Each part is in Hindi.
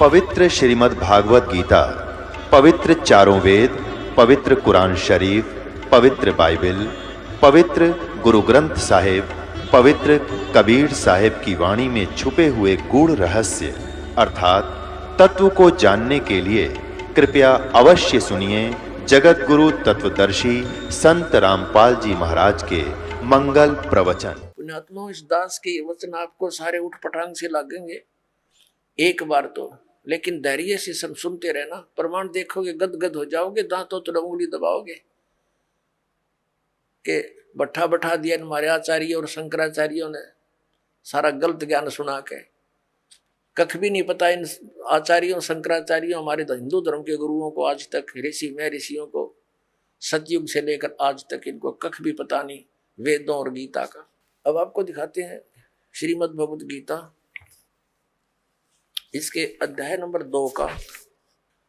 पवित्र श्रीमद् भागवत गीता, पवित्र चारों वेद, पवित्र कुरान शरीफ, पवित्र बाइबल, पवित्र गुरु ग्रंथ साहिब, पवित्र कबीर साहिब की वाणी में छुपे हुए गूढ़ रहस्य अर्थात तत्व को जानने के लिए कृपया अवश्य सुनिए जगत गुरु तत्वदर्शी संत रामपाल जी महाराज के मंगल प्रवचन। पुण्यात्मा, इस दास के वचन आपको सारे उठ पटांग से लगेंगे एक बार तो, लेकिन धैर्य से सुनते रहना। प्रमाण देखोगे गदगद हो जाओगे, दांतों तो उंगली दबाओगे कि बैठा बैठा दिया हमारे आचार्य और शंकराचार्यों ने सारा गलत ज्ञान सुना के। कख भी नहीं पता इन आचार्यों शंकराचार्यों, हमारे हिंदू धर्म के गुरुओं को आज तक, ऋषि में ऋषियों को सतयुग से लेकर आज तक इनको कख भी पता नहीं वेदों और गीता का। अब आपको दिखाते हैं श्रीमद् भगवत गीता, इसके अध्याय नंबर 2 का,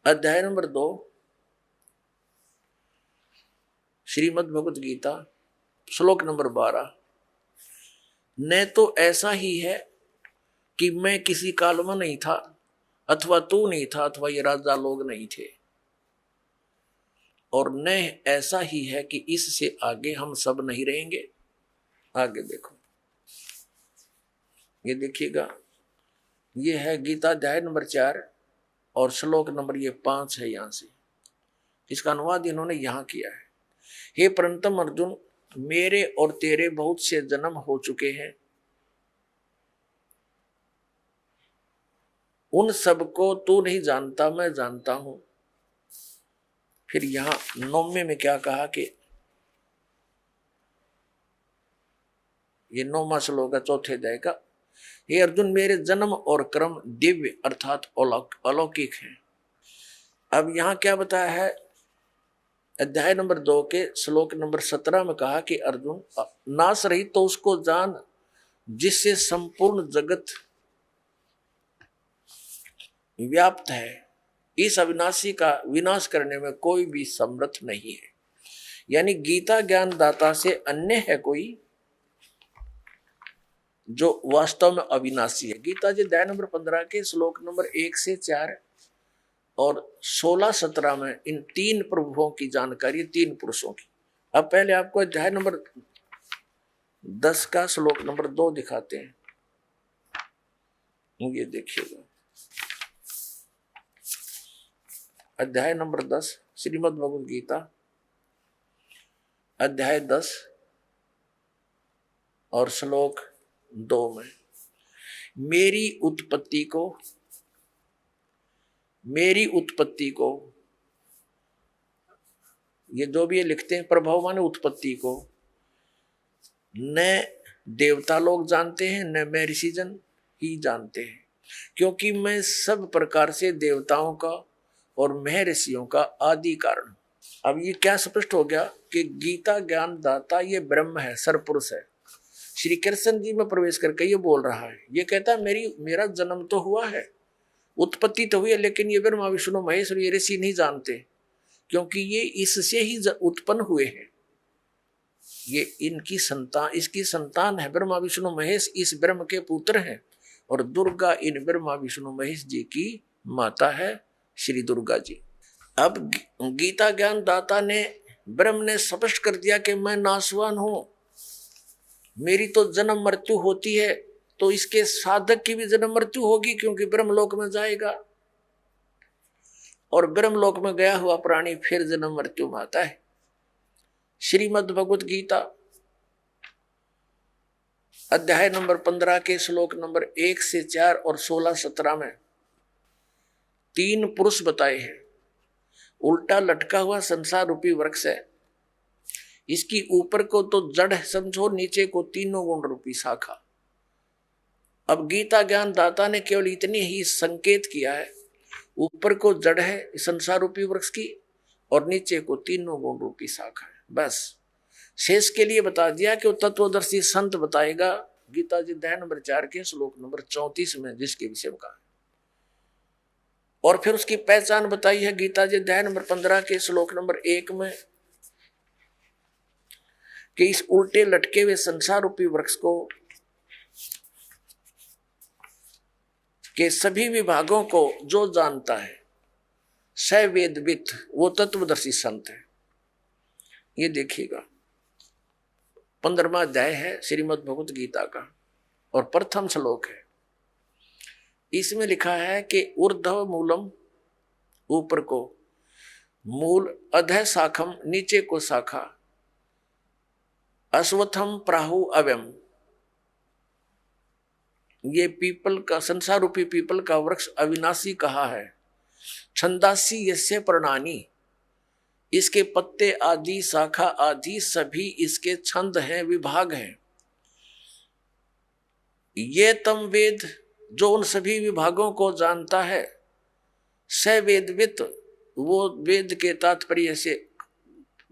अध्याय नंबर 2 श्रीमद् भगवत गीता श्लोक नंबर 12। न तो ऐसा ही है कि मैं किसी काल में नहीं था, अथवा तू नहीं था, अथवा ये राजा लोग नहीं थे, और न ऐसा ही है कि इससे आगे हम सब नहीं रहेंगे। आगे देखो, ये देखिएगा, ये है गीता अध्याय नंबर 4 और श्लोक नंबर ये 5 है। यहां से इसका अनुवाद इन्होंने यहां किया है। हे परंतम अर्जुन, मेरे और तेरे बहुत से जन्म हो चुके हैं, उन सबको तू नहीं जानता, मैं जानता हूं। फिर यहां 9वें में क्या कहा कि ये 9वां श्लोक है 4थे अध्याय का। हे अर्जुन, मेरे जन्म और कर्म दिव्य अर्थात अलौकिक है। अब यहां क्या बताया है, अध्याय नंबर 2 के श्लोक नंबर 17 में कहा कि अर्जुन, नाश रहित तो उसको जान जिससे संपूर्ण जगत व्याप्त है। इस अविनाशी का विनाश करने में कोई भी समर्थ नहीं है। यानी गीता ज्ञान दाता से अन्य है कोई जो वास्तव में अविनाशी है। गीता जी अध्याय नंबर 15 के श्लोक नंबर 1 से 4 और 16-17 में इन 3 प्रभुओं की जानकारी, 3 पुरुषों की। अब पहले आपको अध्याय नंबर 10 का श्लोक नंबर 2 दिखाते हैं। ये देखिएगा, अध्याय नंबर 10 श्रीमद् भगवद गीता अध्याय 10 और श्लोक 2 में मेरी उत्पत्ति को, ये जो भी ये लिखते हैं प्रभाव माने उत्पत्ति को, न देवता लोग जानते हैं न मैं ऋषिजन ही जानते हैं, क्योंकि मैं सब प्रकार से देवताओं का और महर्षियों का आदि कारण। अब ये क्या स्पष्ट हो गया कि गीता ज्ञान दाता ये ब्रह्म है, सरपुरुष है। श्री कृष्ण जी में प्रवेश करके ये बोल रहा है, ये कहता है मेरा जन्म तो हुआ है, उत्पत्ति तो हुई है, लेकिन ये ब्रह्मा विष्णु महेश और ये ऋषि नहीं जानते, क्योंकि ये इससे ही उत्पन्न हुए हैं। ये इसकी संतान है। ब्रह्मा विष्णु महेश इस ब्रह्म के पुत्र हैं, और दुर्गा इन ब्रह्मा विष्णु महेश जी की माता है, श्री दुर्गा जी। अब गीता ज्ञान दाता ने, ब्रह्म ने स्पष्ट कर दिया कि मैं नाशवान हूं, मेरी तो जन्म मृत्यु होती है, तो इसके साधक की भी जन्म मृत्यु होगी, क्योंकि ब्रह्मलोक में जाएगा, और ब्रह्मलोक में गया हुआ प्राणी फिर जन्म मृत्यु में आता है। श्रीमद् भगवत गीता अध्याय नंबर 15 के श्लोक नंबर 1 से 4 और 16-17 में 3 पुरुष बताए हैं। उल्टा लटका हुआ संसार रूपी वृक्ष है, इसकी ऊपर को तो जड़ समझो, नीचे को 3 गुण रूपी शाखा। अब गीता ज्ञान दाता ने केवल इतनी ही संकेत किया है, ऊपर को जड़ है संसार रूपी वृक्ष की, और नीचे को 3 गुण रूपी शाखा है। बस शेष के लिए बता दिया कि वो तत्वदर्शी संत बताएगा। गीता जी अध्याय नंबर 4 के श्लोक नंबर 34 में जिसके विषय में कहा, और फिर उसकी पहचान बताई है गीता जी अध्याय नंबर 15 के श्लोक नंबर 1 में, कि इस उल्टे लटके हुए संसार रूपी वृक्ष को कि सभी विभागों को जो जानता है स वेदवित, वो तत्वदर्शी संत है। ये देखिएगा 15वां अध्याय है श्रीमद् भगवत गीता का और प्रथम श्लोक है। इसमें लिखा है कि ऊर्ध्व मूलम, ऊपर को मूल, अधः शाखम, नीचे को शाखा, अश्वत्थम प्राहु अव्यम। ये पीपल का, संसार रूपी पीपल का वृक्ष अविनाशी कहा है। छंदासी यस्य पर्णानि, इसके पत्ते आदि, शाखा आदि सभी इसके छंद हैं, विभाग हैं। ये तम वेद, जो उन सभी विभागों को जानता है, स वेदवित, वो वेद के तात्पर्य से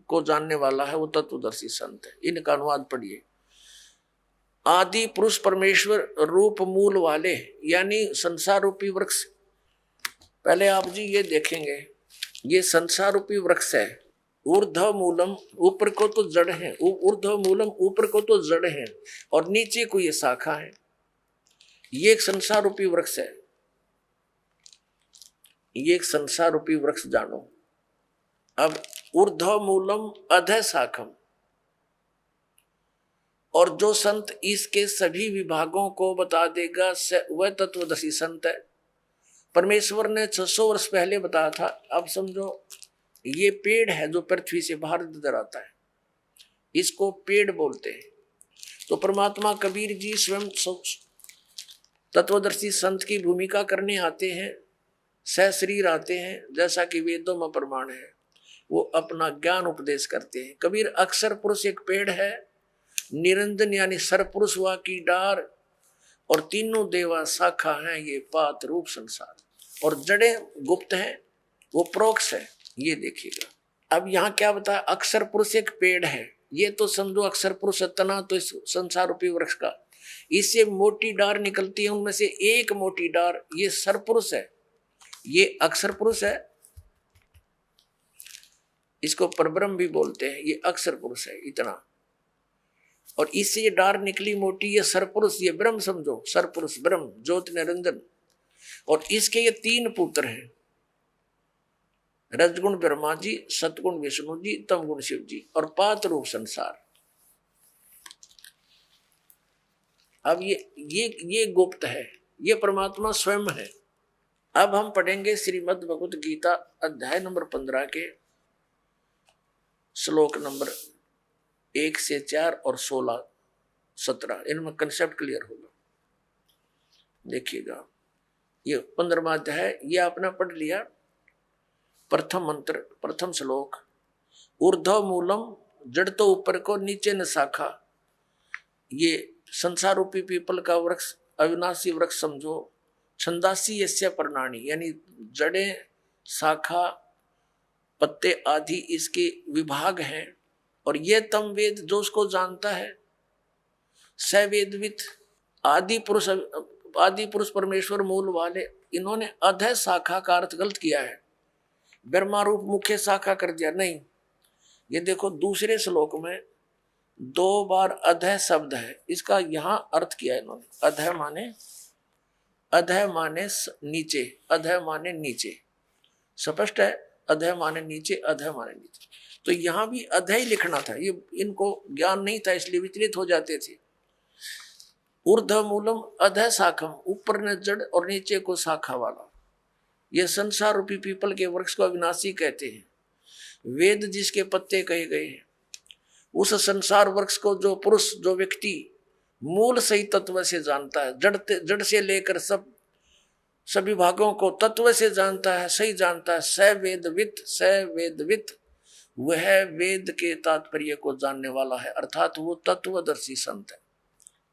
को जानने वाला है, वो तत्वदर्शी संत है। इनका अनुवाद पढ़िए। आदि पुरुष परमेश्वर रूप मूल वाले, यानी संसार रूपी वृक्ष। पहले आप जी ये देखेंगे, ये संसार रूपी वृक्ष है। ऊर्ध्व मूलम, ऊपर को तो जड़ है, ऊर्ध्व मूलम, ऊपर को तो जड़ है और नीचे को ये शाखा है। ये एक संसार रूपी वृक्ष है। ये एक संसार रूपी वृक्ष जानो। अब ऊर्ध्व मूलम अधः शाखम, और जो संत इसके सभी विभागों को बता देगा वह तत्वदर्शी संत है। परमेश्वर ने 600 वर्ष पहले बताया था। अब समझो ये पेड़ है जो पृथ्वी से बाहर नजर आता है, इसको पेड़ बोलते हैं। तो परमात्मा कबीर जी स्वयं तत्वदर्शी संत की भूमिका करने आते हैं, सहशरीर आते हैं, जैसा कि वेदों में प्रमाण है। वो अपना ज्ञान उपदेश करते हैं। कबीर अक्षर पुरुष एक पेड़ है, निरंजन यानी सरपुरुष हुआ की डार, और तीनों देवा शाखा हैं, ये पात रूप संसार, और जड़े गुप्त हैं, वो प्रोक्ष है। ये देखिएगा। अब यहाँ क्या बताया, अक्षर पुरुष एक पेड़ है। ये तो समझो अक्षर पुरुष तना तो इस संसार रूपी वृक्ष का, इससे मोटी डार निकलती है, उनमें से एक मोटी डार ये सरपुरुष है, ये अक्षर पुरुष है। इसको परब्रह्म भी बोलते हैं। ये अक्षर पुरुष है इतना, और इससे ये डार निकली मोटी, ये सरपुरुष, ये ब्रह्म समझो, सरपुरुष ब्रह्म ज्योति निरंजन। और इसके ये 3 पुत्र हैं, रजगुण ब्रह्मा जी, सतगुण विष्णु जी, तमगुण शिव जी, और पात रूप संसार। अब ये गुप्त है, ये परमात्मा स्वयं है। अब हम पढ़ेंगे श्रीमद् भगवत गीता अध्याय नंबर 15 के श्लोक नंबर 1 से 4 और 16, 17। इनमें कंसेप्ट क्लियर होगा। देखिएगा, ये 15वां अध्याय, ये आपने पढ़ लिया। प्रथम मंत्र, प्रथम श्लोक, ऊर्ध्व मूलम, जड़ तो ऊपर को, नीचे न शाखा। ये संसार रूपी पीपल का वृक्ष, अविनाशी वृक्ष समझो। छंदासी यस्य पर्णानि, यानी जड़े, शाखा, पत्ते आदि इसके विभाग हैं। और ये तम वेद, जो उसको जानता है, स वेदवित, आदि पुरुष परमेश्वर मूल वाले। इन्होंने अधः शाखा का अर्थ गलत किया है, ब्रह्मा रूप मुख्य शाखा कर दिया। नहीं, ये देखो दूसरे श्लोक में 2 बार अधः शब्द है, इसका यहां अर्थ किया इन्होंने। अधः माने नीचे, अधः माने नीचे, स्पष्ट है। अधः माने नीचे, अधः माने नीचे। तो यहां भी अधः ही लिखना था, ये इनको ज्ञान नहीं था, इसलिए विचलित हो जाते थे। ऊर्ध्व मूलम अधः शाखम, ऊपर ने जड़ और नीचे को शाखा वाला। यह संसार रूपी पीपल के वृक्ष को अविनाशी कहते हैं। वेद जिसके पत्ते कहे गए हैं, उस संसार वृक्ष को जो पुरुष, जो व्यक्ति मूल सही तत्व से जानता है, जड़ से लेकर सभी भागों को तत्व से जानता है, सही जानता है, स वेदवित, वह वेद के तात्पर्य को जानने वाला है, अर्थात वो तत्वदर्शी संत है।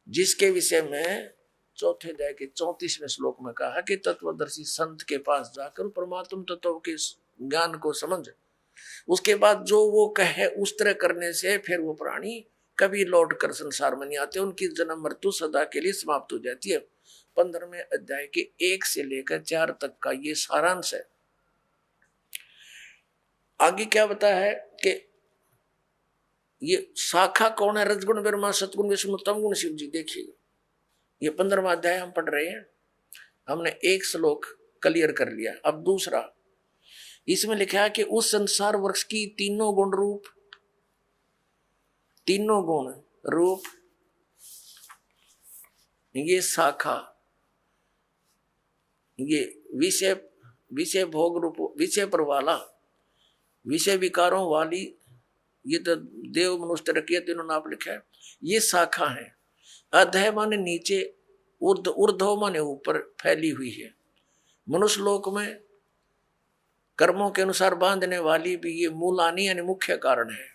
जिसके विषय में चौथे अध्याय के 34वें श्लोक में कहा है कि तत्वदर्शी संत के पास जाकर परमात्म तत्व के ज्ञान को समझ, उसके बाद जो वो कहे उस तरह करने से फिर वो प्राणी कभी लौट कर संसार में नहीं आते, उनकी जन्म मृत्यु सदा के लिए समाप्त हो जाती है। 15वें अध्याय के 1 से लेकर 4 तक का ये सारांश है। आगे क्या बताया है कि ये शाखा कौन है, रजगुण ब्रह्मा, सतगुण विष्णु, तमगुण शिव जी। देखिए ये 15वां अध्याय हम पढ़ रहे हैं। हमने एक श्लोक क्लियर कर लिया। अब दूसरा, इसमें लिखा है कि उस संसार वृक्ष की तीनों गुण रूप, तीनों गुण रूप ये शाखा, ये विषय विषय भोग रूप, विषय पर वाला, विषय विकारों वाली, ये तो देव मनुष्य रखिए तीनों नाम लिखा है, ये शाखा है। अधः माने नीचे, ऊर्ध्व माने ऊपर फैली हुई है। मनुष्य लोक में कर्मों के अनुसार बांधने वाली भी ये मूलानी यानी मुख्य कारण है,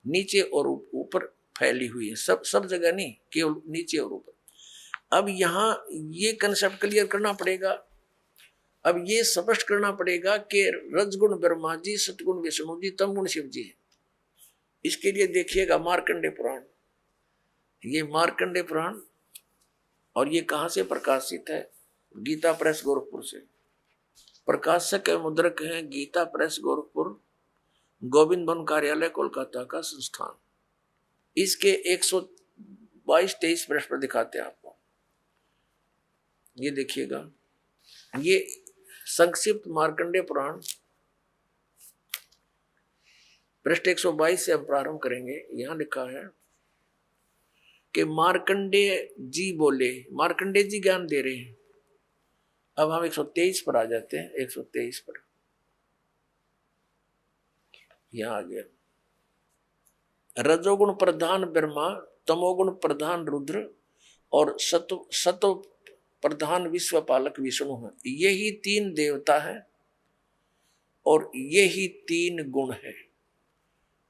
नीचे और ऊपर फैली हुई है, सब जगह नहीं, केवल नीचे और ऊपर। अब यहाँ ये कंसेप्ट क्लियर करना पड़ेगा। अब ये स्पष्ट करना पड़ेगा कि रजगुण ब्रह्मा जी, सतगुण विष्णु जी, तमगुण शिव जी है। इसके लिए देखिएगा मार्कंडेय पुराण, ये मार्कंडेय पुराण, और ये कहाँ से प्रकाशित है? गीता प्रेस गोरखपुर से। प्रकाशक है, मुद्रक है गीता प्रेस गोरखपुर, गोविंद भवन कार्यालय कोलकाता का संस्थान। इसके 122-23 पृष्ठ पर दिखाते हैं आपको। ये देखिएगा, ये संक्षिप्त मार्कंडेय पुराण पृष्ठ 122 से हम प्रारंभ करेंगे। यहां लिखा है कि मार्कंडेय जी बोले, मार्कंडेय जी ज्ञान दे रहे हैं। अब हम 123 पर आ जाते हैं। 123 पर यहां आ गया, रजोगुण प्रधान ब्रह्मा, तमोगुण प्रधान रुद्र और सत्व प्रधान विश्व पालक विष्णु है। यही 3 देवता है और यही 3 गुण है।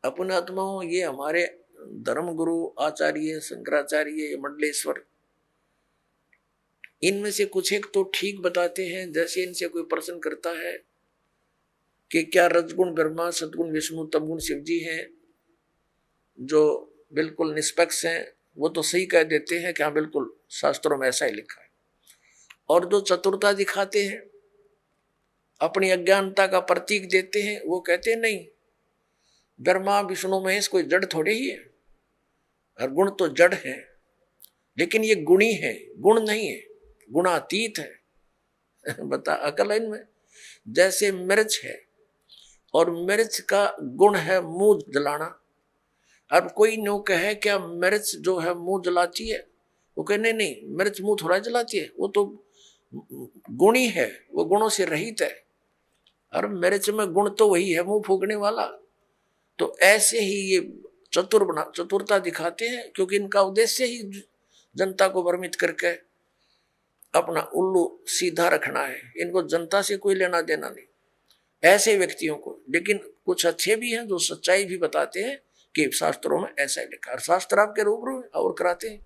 अपने आत्माओं, ये हमारे धर्म गुरु आचार्य शंकराचार्य मंडलेश्वर, इनमें से कुछ एक तो ठीक बताते हैं। जैसे इनसे कोई प्रश्न करता है कि क्या रजगुण ब्रह्मा, सतगुण विष्णु, तमगुण शिव जी हैं, जो बिल्कुल निष्पक्ष हैं, वो तो सही कह देते हैं कि हाँ बिल्कुल शास्त्रों में ऐसा ही लिखा है। और जो चतुरता दिखाते हैं, अपनी अज्ञानता का प्रतीक देते हैं, वो कहते हैं नहीं, ब्रह्मा विष्णु महेश कोई जड़ थोड़े ही है, और गुण तो जड़ है, लेकिन ये गुणी है, गुण नहीं है, गुणातीत है। बता अकल है इनमें। जैसे मिर्च है और मिर्च का गुण है मुंह जलाना। अब कोई नो कहे क्या मिर्च जो है मुंह जलाती है? वो कहे नहीं नहीं, मिर्च मुंह थोड़ा जलाती है, वो तो गुणी है, वो गुणों से रहित है। और मिर्च में गुण तो वही है, मुंह फूकने वाला। तो ऐसे ही ये चतुरता दिखाते हैं, क्योंकि इनका उद्देश्य ही जनता को भ्रमित करके अपना उल्लू सीधा रखना है। इनको जनता से कोई लेना देना नहीं, ऐसे व्यक्तियों को। लेकिन कुछ अच्छे भी हैं जो सच्चाई भी बताते हैं कि शास्त्रों में ऐसा ही लिखा है, और शास्त्र आपके रूबरू और कराते हैं।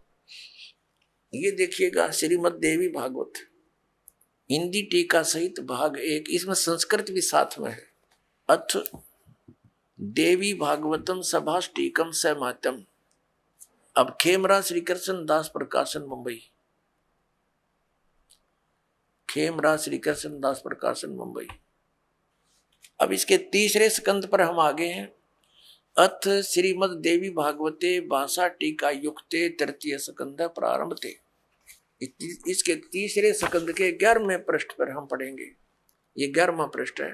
ये देखिएगा श्रीमद् देवी भागवत हिंदी टीका सहित भाग 1, इसमें संस्कृत भी साथ में है। अथ देवी भागवतम सभाष टीकम सहमात्यम। अब खेमरा श्री कृष्ण दास प्रकाशन मुंबई, खेमरा श्री कृष्ण दास प्रकाशन मुंबई। अब इसके तीसरे स्कंद पर हम आगे हैं। अथ श्रीमद् देवी भागवते भाषा टीका युक्ते तृतीय स्कंद प्रारंभते। इसके तीसरे स्कंद के 11वें पृष्ठ पर हम पढ़ेंगे। ये 11वां पृष्ठ है,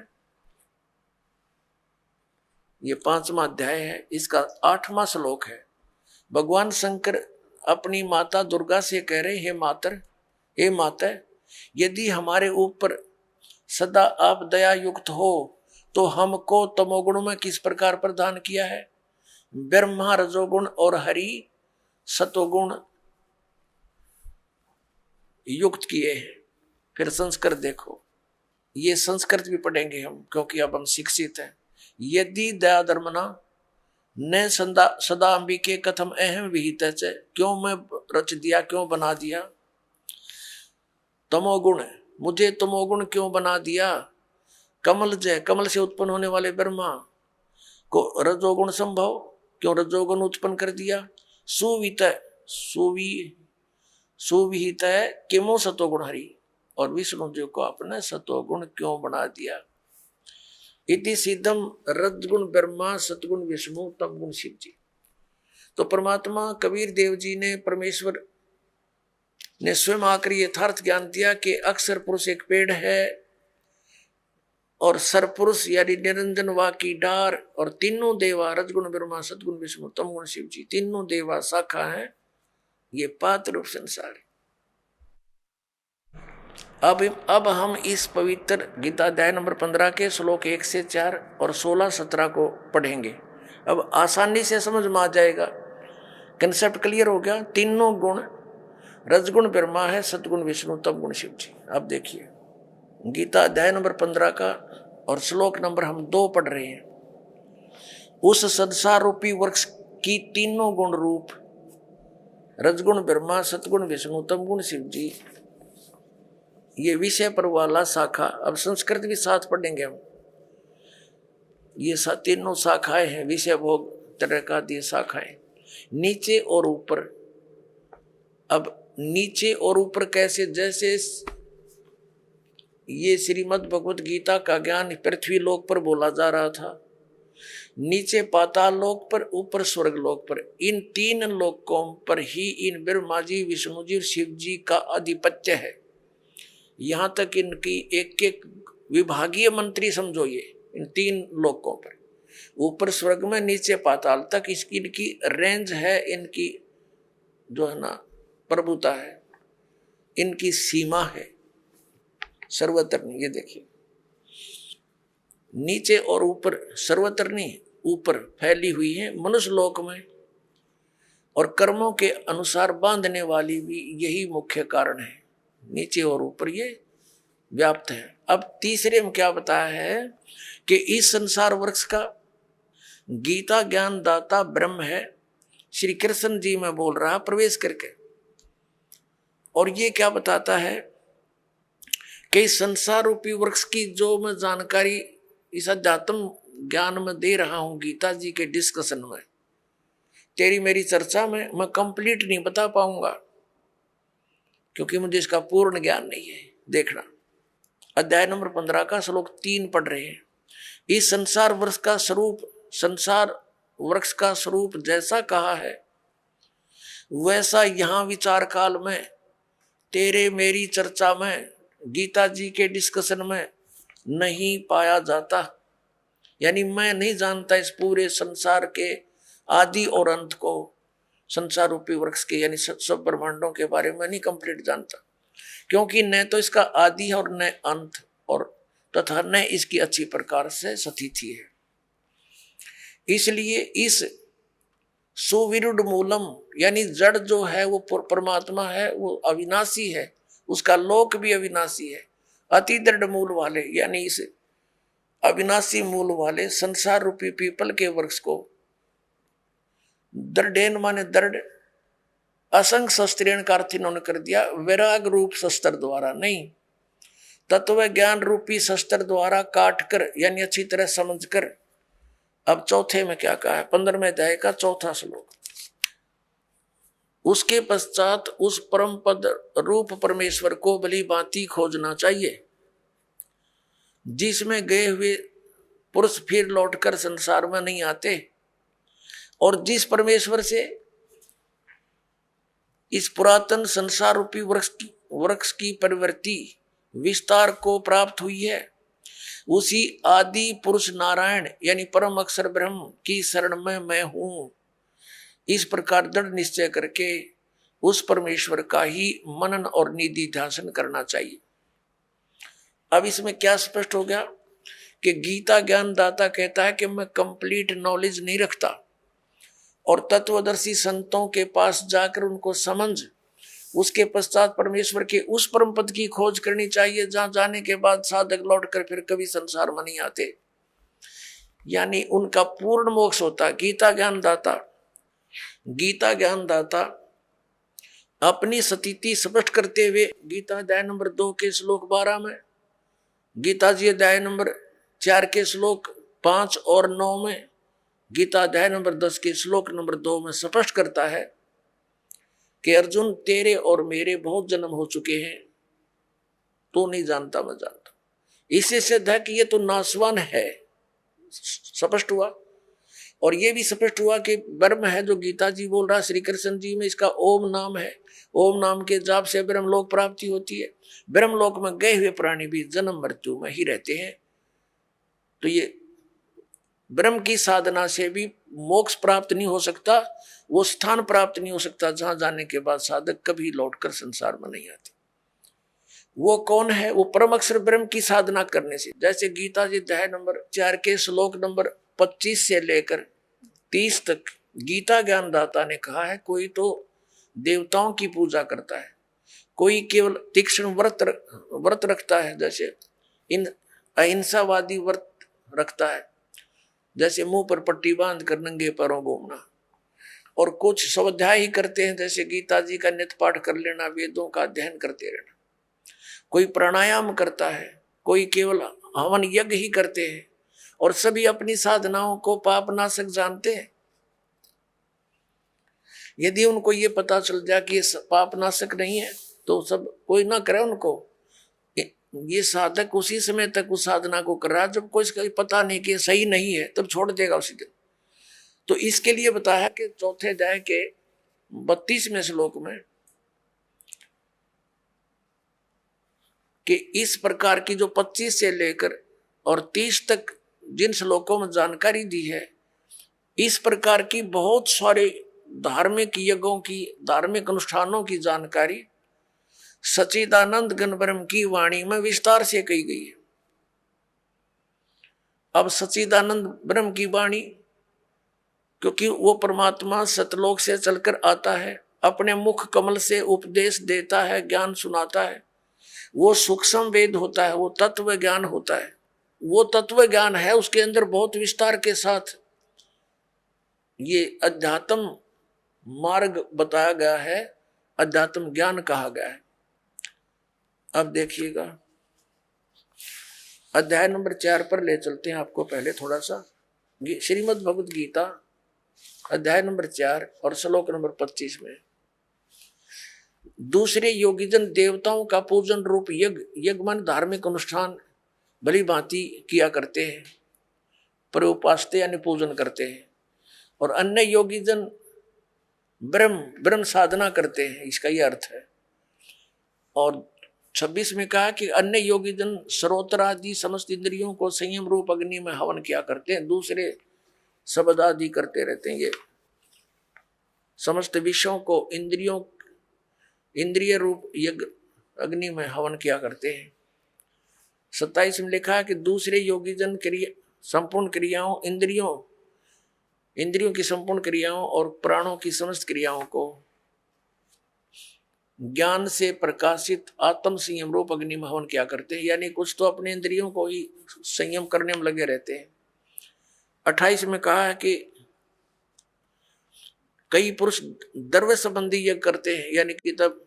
ये 5वां अध्याय है, इसका 8वां श्लोक है। भगवान शंकर अपनी माता दुर्गा से कह रहे, हे मातर, हे माता, यदि हमारे ऊपर सदा आप दया युक्त हो तो हमको तमोगुण में किस प्रकार प्रदान किया है? ब्रह्मा रजोगुण और हरि सतोगुण युक्त किए हैं। फिर संस्कृत देखो, ये संस्कृत भी पढ़ेंगे हम, क्योंकि अब हम शिक्षित हैं। यदि दया धर्मना न सदा अंबिके कथम अहम विहित, क्यों मैं रच दिया, क्यों बना दिया? तमोगुण, मुझे तमोगुण क्यों बना दिया? कमल जय, कमल से उत्पन्न होने वाले ब्रह्मा को रजोगुण संभव, क्यों रजोगुण उत्पन्न कर दिया? सुवित सुविहित है किमो सतोगुण हरि, और विष्णु जी को आपने सतोगुण क्यों बना दिया? इति सिद्धम रजगुण ब्रह्मा सतगुण विष्णु तमगुण शिव जी। तो परमात्मा कबीर देव जी ने, परमेश्वर ने स्वयं आकर यथार्थ ज्ञान दिया कि अक्षर पुरुष एक पेड़ है और सरपुरुष यानी निरंजन वा की डार और तीनों देवा रजगुण ब्रह्मा सदगुण विष्णु तमगुण शिव जी, तीनों देवा शाखा है, ये पात रूप संसार है। अब हम इस पवित्र गीता अध्याय नंबर 15 के श्लोक 1 से 4 और 16-17 को पढ़ेंगे। अब आसानी से समझ में आ जाएगा, कंसेप्ट क्लियर हो गया। तीनों गुण रजगुण ब्रह्मा है, सदगुण विष्णु तमगुण शिव जी। अब देखिए गीता अध्याय नंबर 15 का और श्लोक नंबर हम 2 पढ़ रहे हैं। उस संसार रूपी वृक्ष की तीनों गुण रूप रजगुण ब्रह्मा सतगुण विष्णु तमगुण शिव जी, ये विषय पर वाला शाखा। अब संस्कृत भी साथ पढ़ेंगे हम। ये तीनों शाखाएं हैं, विषय भोग तरह का दी शाखाएं, नीचे और ऊपर। अब नीचे और ऊपर कैसे? जैसे ये श्रीमद् भगवत गीता का ज्ञान पृथ्वी लोक पर बोला जा रहा था, नीचे पाताल लोक पर, ऊपर स्वर्ग लोक पर। इन 3 लोकों पर ही इन ब्रह्मा जी विष्णु जी और शिव जी का आधिपत्य है। यहां तक इनकी एक एक विभागीय मंत्री समझो, ये इन 3 लोकों पर, ऊपर स्वर्ग में नीचे पाताल तक इसकी इनकी रेंज है, इनकी जो है ना प्रभुता है, इनकी सीमा है सर्वत्र। ये देखिए नीचे और ऊपर, सर्वत्र नहीं, ऊपर फैली हुई है मनुष्य लोक में, और कर्मों के अनुसार बांधने वाली भी यही मुख्य कारण है। नीचे और ऊपर ये व्याप्त है। अब तीसरे में क्या बताया है कि इस संसार वृक्ष का गीता ज्ञान दाता ब्रह्म है, श्री कृष्ण जी में बोल रहा प्रवेश करके। और ये क्या बताता है कि संसार रूपी वृक्ष की जो मैं जानकारी इस अध्यात्म ज्ञान में दे रहा हूं गीता जी के डिस्कशन में, तेरी मेरी चर्चा में मैं कंप्लीट नहीं बता पाऊंगा, क्योंकि मुझे इसका पूर्ण ज्ञान नहीं है। देखना अध्याय नंबर 15 का श्लोक 3 पढ़ रहे हैं। इस संसार वृक्ष का स्वरूप, संसार वृक्ष का स्वरूप जैसा कहा है वैसा यहां विचार काल में तेरे मेरी चर्चा में गीता जी के डिस्कशन में नहीं पाया जाता। यानी मैं नहीं जानता इस पूरे संसार के आदि और अंत को, संसार रूपी वृक्ष के यानी सब ब्रह्मांडों के बारे में नहीं कंप्लीट जानता, क्योंकि न तो इसका आदि और न अंत, और तथा न इसकी अच्छी प्रकार से स्थिति है। इसलिए इस सुविरुद्ध मूलम यानी जड़ जो है वो परमात्मा है, वो अविनाशी है, उसका लोक भी अविनाशी है। अति दृढ़ मूल वाले यानी इस अविनाशी मूल वाले संसार रूपी पीपल के वृक्ष को दृढ़ माने दृढ़, असंग शस्त्रेण का अर्थ इन्होंने कर दिया वैराग रूप शस्त्र द्वारा नहीं, तत्व ज्ञान रूपी शस्त्र द्वारा काट कर यानी अच्छी तरह समझ कर। अब चौथे में क्या कहा है, 15वें अध्याय का 4था श्लोक। उसके पश्चात उस परम पद रूप परमेश्वर को भली भांति खोजना चाहिए, जिसमें गए हुए पुरुष फिर लौटकर संसार में नहीं आते, और जिस परमेश्वर से इस पुरातन संसार रूपी वृक्ष की प्रवृत्ति विस्तार को प्राप्त हुई है, उसी आदि पुरुष नारायण यानी परम अक्षर ब्रह्म की शरण में मैं हूं। इस प्रकार दृढ़ निश्चय करके उस परमेश्वर का ही मनन और निधि ध्यान करना चाहिए। अब इसमें क्या स्पष्ट हो गया कि गीता ज्ञान दाता कहता है कि मैं कंप्लीट नॉलेज नहीं रखता, और तत्वदर्शी संतों के पास जाकर उनको समझ, उसके पश्चात परमेश्वर के उस परम पद की खोज करनी चाहिए, जहां जाने के बाद साधक लौट कर फिर कभी संसार में नहीं आते, यानी उनका पूर्ण मोक्ष होता। गीता ज्ञान दाता अपनी स्थिति स्पष्ट करते हुए गीता अध्याय नंबर 2 के श्लोक 12 में, गीता जी अध्याय नंबर 4 के श्लोक 5 और 9 में, गीता अध्याय नंबर 10 के श्लोक नंबर 2 में स्पष्ट करता है कि अर्जुन तेरे और मेरे बहुत जन्म हो चुके हैं, तो नहीं जानता मैं जानता। इससे सिद्ध है कि ये तो नासवान है, स्पष्ट हुआ। और ये भी स्पष्ट हुआ कि ब्रह्म है जो गीता जी बोल रहा, श्री कृष्ण जी में इसका ओम नाम है। ओम नाम के जाप से ब्रह्मलोक प्राप्ति होती है। ब्रह्मलोक में गए हुए प्राणी भी जन्म मृत्यु में ही रहते हैं। तो ये ब्रह्म की साधना से भी मोक्ष प्राप्त नहीं हो सकता, वो स्थान प्राप्त नहीं हो सकता जहां जाने के बाद साधक कभी लौटकर संसार में नहीं आते। वो कौन है? वो परम अक्षर ब्रह्म की साधना करने से। जैसे गीता जी अध्याय नंबर 4 के श्लोक नंबर 25 से लेकर 30 तक गीता ज्ञानदाता ने कहा है, कोई तो देवताओं की पूजा करता है, कोई केवल तीक्ष्ण व्रत रखता है, जैसे इन अहिंसावादी व्रत रखता है, जैसे मुंह पर पट्टी बांध कर नंगे पैरों घूमना, और कुछ स्वाध्याय ही करते हैं, जैसे गीता जी का नित्य पाठ कर लेना, वेदों का अध्ययन करते रहना। कोई प्राणायाम करता है, कोई केवल हवन यज्ञ ही करते हैं, और सभी अपनी साधनाओं को पापनाशक जानते हैं। यदि उनको ये पता चल जाए कि ये पापनाशक नहीं है तो सब कोई ना करे उनको। ये साधक उसी समय तक उस साधना को कर रहा है जब कोई इसका पता नहीं कि सही नहीं है, तब छोड़ देगा उसी दिन। तो इसके लिए बताया कि चौथे अध्याय के 32वें श्लोक में कि इस प्रकार की जो 25 से लेकर और 30 तक जिन श्लोकों में जानकारी दी है, इस प्रकार की बहुत सारे धार्मिक यज्ञों की, धार्मिक अनुष्ठानों की जानकारी सच्चिदानंद घन ब्रह्म की वाणी में विस्तार से कही गई है। अब सच्चिदानंद ब्रह्म की वाणी, क्योंकि वो परमात्मा सतलोक से चलकर आता है, अपने मुख कमल से उपदेश देता है, ज्ञान सुनाता है, वो सूक्ष्म वेद होता है, वो तत्व ज्ञान होता है। वो तत्व ज्ञान है, उसके अंदर बहुत विस्तार के साथ ये अध्यात्म मार्ग बताया गया है, अध्यात्म ज्ञान कहा गया है। अब देखिएगा अध्याय नंबर 4 पर ले चलते हैं आपको। पहले थोड़ा सा श्रीमद् भगवद गीता अध्याय नंबर 4 और श्लोक नंबर 25 में, दूसरे योगीजन देवताओं का पूजन रूप यज्ञ मन धार्मिक अनुष्ठान भली भांति किया करते हैं, पर उपासते यानी पूजन करते हैं, और अन्य योगीजन ब्रह्म साधना करते हैं, इसका यह अर्थ है। और 26 में कहा कि अन्य योगीजन श्रोत्र आदि समस्त इंद्रियों को संयम रूप अग्नि में हवन किया करते हैं, दूसरे शब्द आदि करते रहते हैं। ये समस्त विषयों को इंद्रिय रूप यज्ञ अग्नि में हवन किया करते हैं। 27 में लिखा है कि दूसरे योगीजन संपूर्ण क्रियाओं, इंद्रियों की संपूर्ण क्रियाओं और प्राणों की समस्त क्रियाओं को ज्ञान से प्रकाशित आत्म संयम रूप अग्नि में हवन किया करते हैं, यानी कुछ तो अपने इंद्रियों को ही संयम करने में लगे रहते हैं। 28 में कहा है कि कई पुरुष द्रव्य संबंधी यज्ञ करते हैं, यानी कि तब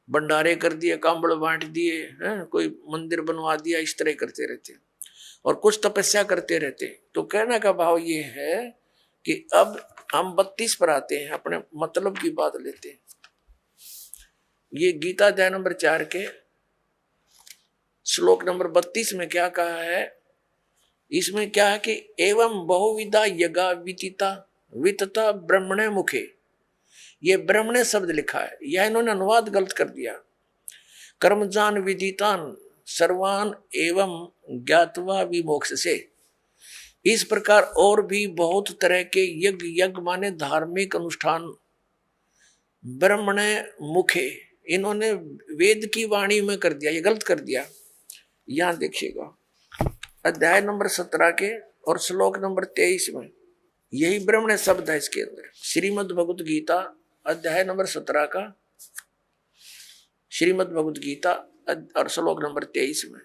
भंडारे कर दिए, कांबड़ बांट दिए, कोई मंदिर बनवा दिया, इस तरह करते रहते हैं, और कुछ तपस्या करते रहते हैं। तो कहने का भाव ये है कि अब हम 32 पर आते हैं, अपने मतलब की बात लेते हैं। ये गीता अध्याय नंबर 4 के श्लोक नंबर 32 में क्या कहा है? इसमें क्या है कि एवं बहुविधा यज्ञा वितता ब्रह्मणे मुखे, ये ब्रह्मणे शब्द लिखा है, यह इन्होंने अनुवाद गलत कर दिया। कर्मजान विदितान सर्वान एवं ज्ञातवा विमोक्ष से, इस प्रकार और भी बहुत तरह के यज्ञ माने धार्मिक अनुष्ठान ब्रह्मणे मुखे, इन्होंने वेद की वाणी में कर दिया, ये गलत कर दिया। यहां देखिएगा अध्याय नंबर 17 के और श्लोक नंबर 23 में यही ब्रह्मणे शब्द है इसके अंदर। श्रीमद् भगवद गीता अध्याय नंबर 17 का श्रीमद् भगवद गीता और श्लोक नंबर 23 में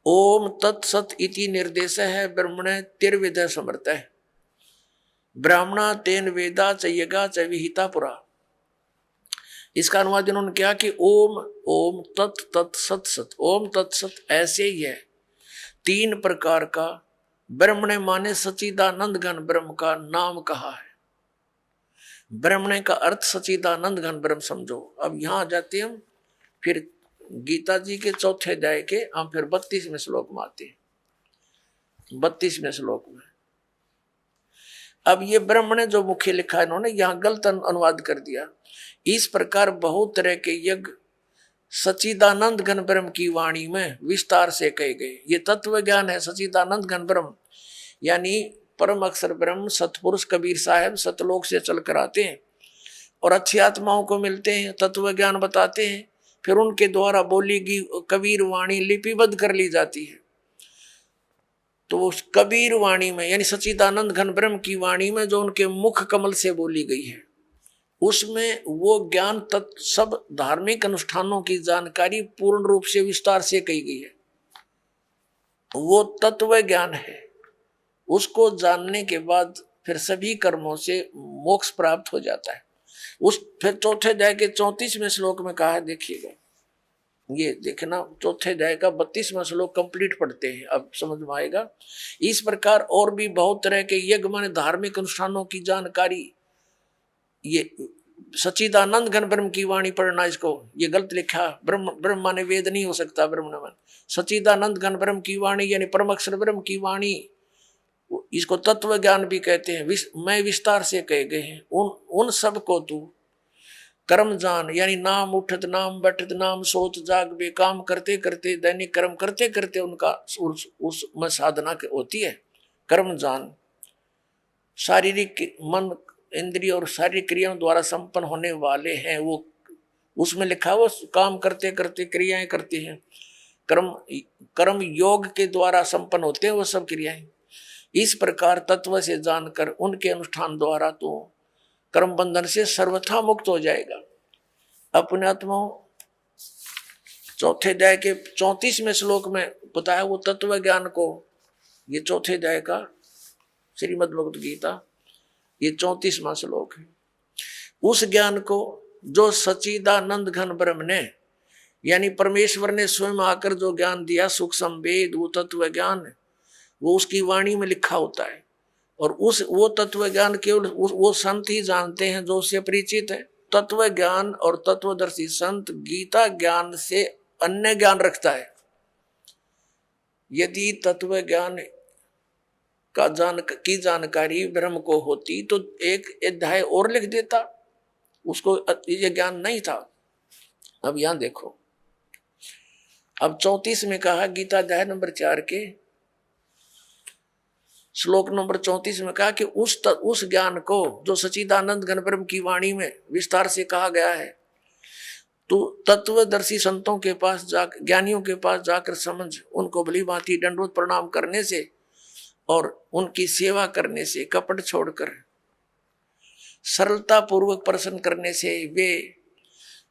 ओम तत्सत इति निर्देश है ब्रह्मणे तिर्विद समर्थ है ब्राह्मणा तेन वेदा च यज्ञा च विहिता पुरा। इसका अनुवाद इन्होंने क्या कि ओम तत् तत् सत सत, ओम तत्सत ऐसे ही है। 3 प्रकार का ब्रह्मणे माने सच्चिदानंद घन ब्रह्म का नाम कहा है। ब्रह्मणे का अर्थ सच्चिदानंद घन ब्रह्म समझो। अब यहां आ जाते हम फिर गीता जी के 4थे अध्याय के, हम फिर 32वें श्लोक में आते हैं। 32वें श्लोक में अब ये ब्रह्म ने जो मुख्य लिखा है इन्होंने यहाँ गलत अनुवाद कर दिया। इस प्रकार बहुत तरह के यज्ञ सच्चिदानंद घन ब्रह्म की वाणी में विस्तार से कहे गए। ये तत्व ज्ञान है सच्चिदानंद घन ब्रह्म, यानी परम अक्षर ब्रह्म सतपुरुष कबीर साहब सतलोक से चल कर आते हैं और अच्छी आत्माओं को मिलते हैं, तत्व ज्ञान बताते हैं, फिर उनके द्वारा बोली गई कबीर वाणी लिपिबद्ध कर ली जाती है। तो उस कबीर वाणी में यानी सच्चिदानंद घन ब्रह्म की वाणी में जो उनके मुख कमल से बोली गई है उसमें वो ज्ञान तत्व सब धार्मिक अनुष्ठानों की जानकारी पूर्ण रूप से विस्तार से कही गई है। वो तत्व ज्ञान है, उसको जानने के बाद फिर सभी कर्मों से मोक्ष प्राप्त हो जाता है। उस फिर चौथे अध्याय के 34वें श्लोक में कहा है, देखिएगा ये देखना, चौथे अध्याय का 32वां श्लोक कंप्लीट पढ़ते हैं, अब समझ में आएगा। इस प्रकार और भी बहुत तरह के यज्ञ माने धार्मिक अनुष्ठानों की जानकारी, ये सच्चिदानंद घन ब्रह्म की वाणी पढ़ना, इसको ये गलत लिखा, ब्रह्म माने वेद नहीं हो सकता, ब्रह्म न माने सच्चिदानंद घन ब्रह्म की वाणी यानी परम अक्षर ब्रह्म की वाणी, इसको तत्व ज्ञान भी कहते हैं। मैं विस्तार से कहे गए हैं उन सब को तू कर्म जान, यानी नाम उठत नाम बैठत नाम सोत जाग बे, काम करते करते दैनिक कर्म करते करते उनका उसमें साधना होती है। कर्म जान शारीरिक मन इंद्रिय और शारीरिक क्रियाओं द्वारा संपन्न होने वाले हैं, वो उसमें लिखा वो काम करते करते क्रियाएं करते हैं, कर्म योग के द्वारा संपन्न होते हैं वो सब क्रियाएं। इस प्रकार तत्व से जानकर उनके अनुष्ठान द्वारा तो कर्म बंधन से सर्वथा मुक्त हो जाएगा। अपने आत्माओं चौथे अध्याय के 34वें श्लोक में बताया वो तत्व ज्ञान को, ये चौथे अध्याय का श्रीमद् भगवत गीता ये 34वां श्लोक है। उस ज्ञान को जो सच्चिदानंद घन ब्रह्म ने यानी परमेश्वर ने स्वयं आकर जो ज्ञान दिया सुख संवेद, वो तत्व ज्ञान वो उसकी वाणी में लिखा होता है। और वो तत्व ज्ञान केवल वो संत ही जानते हैं जो उससे परिचित है। तत्व ज्ञान और तत्वदर्शी संत गीता ज्ञान से अन्य ज्ञान रखता है। यदि तत्व ज्ञान की जानकारी ब्रह्म को होती तो एक अध्याय और लिख देता, उसको ये ज्ञान नहीं था। अब यहां देखो, अब 34 में कहा, गीता अध्याय नंबर 4 के श्लोक नंबर 34 में कहा कि उस ज्ञान को जो सच्चिदानंद घन ब्रह्म की वाणी में विस्तार से कहा गया है, तो तत्वदर्शी संतों के पास ज्ञानियों के पास जाकर समझ, उनको भली भांति दंडवत प्रणाम करने से और उनकी सेवा करने से, कपट छोड़कर सरलता पूर्वक प्रसन्न करने से वे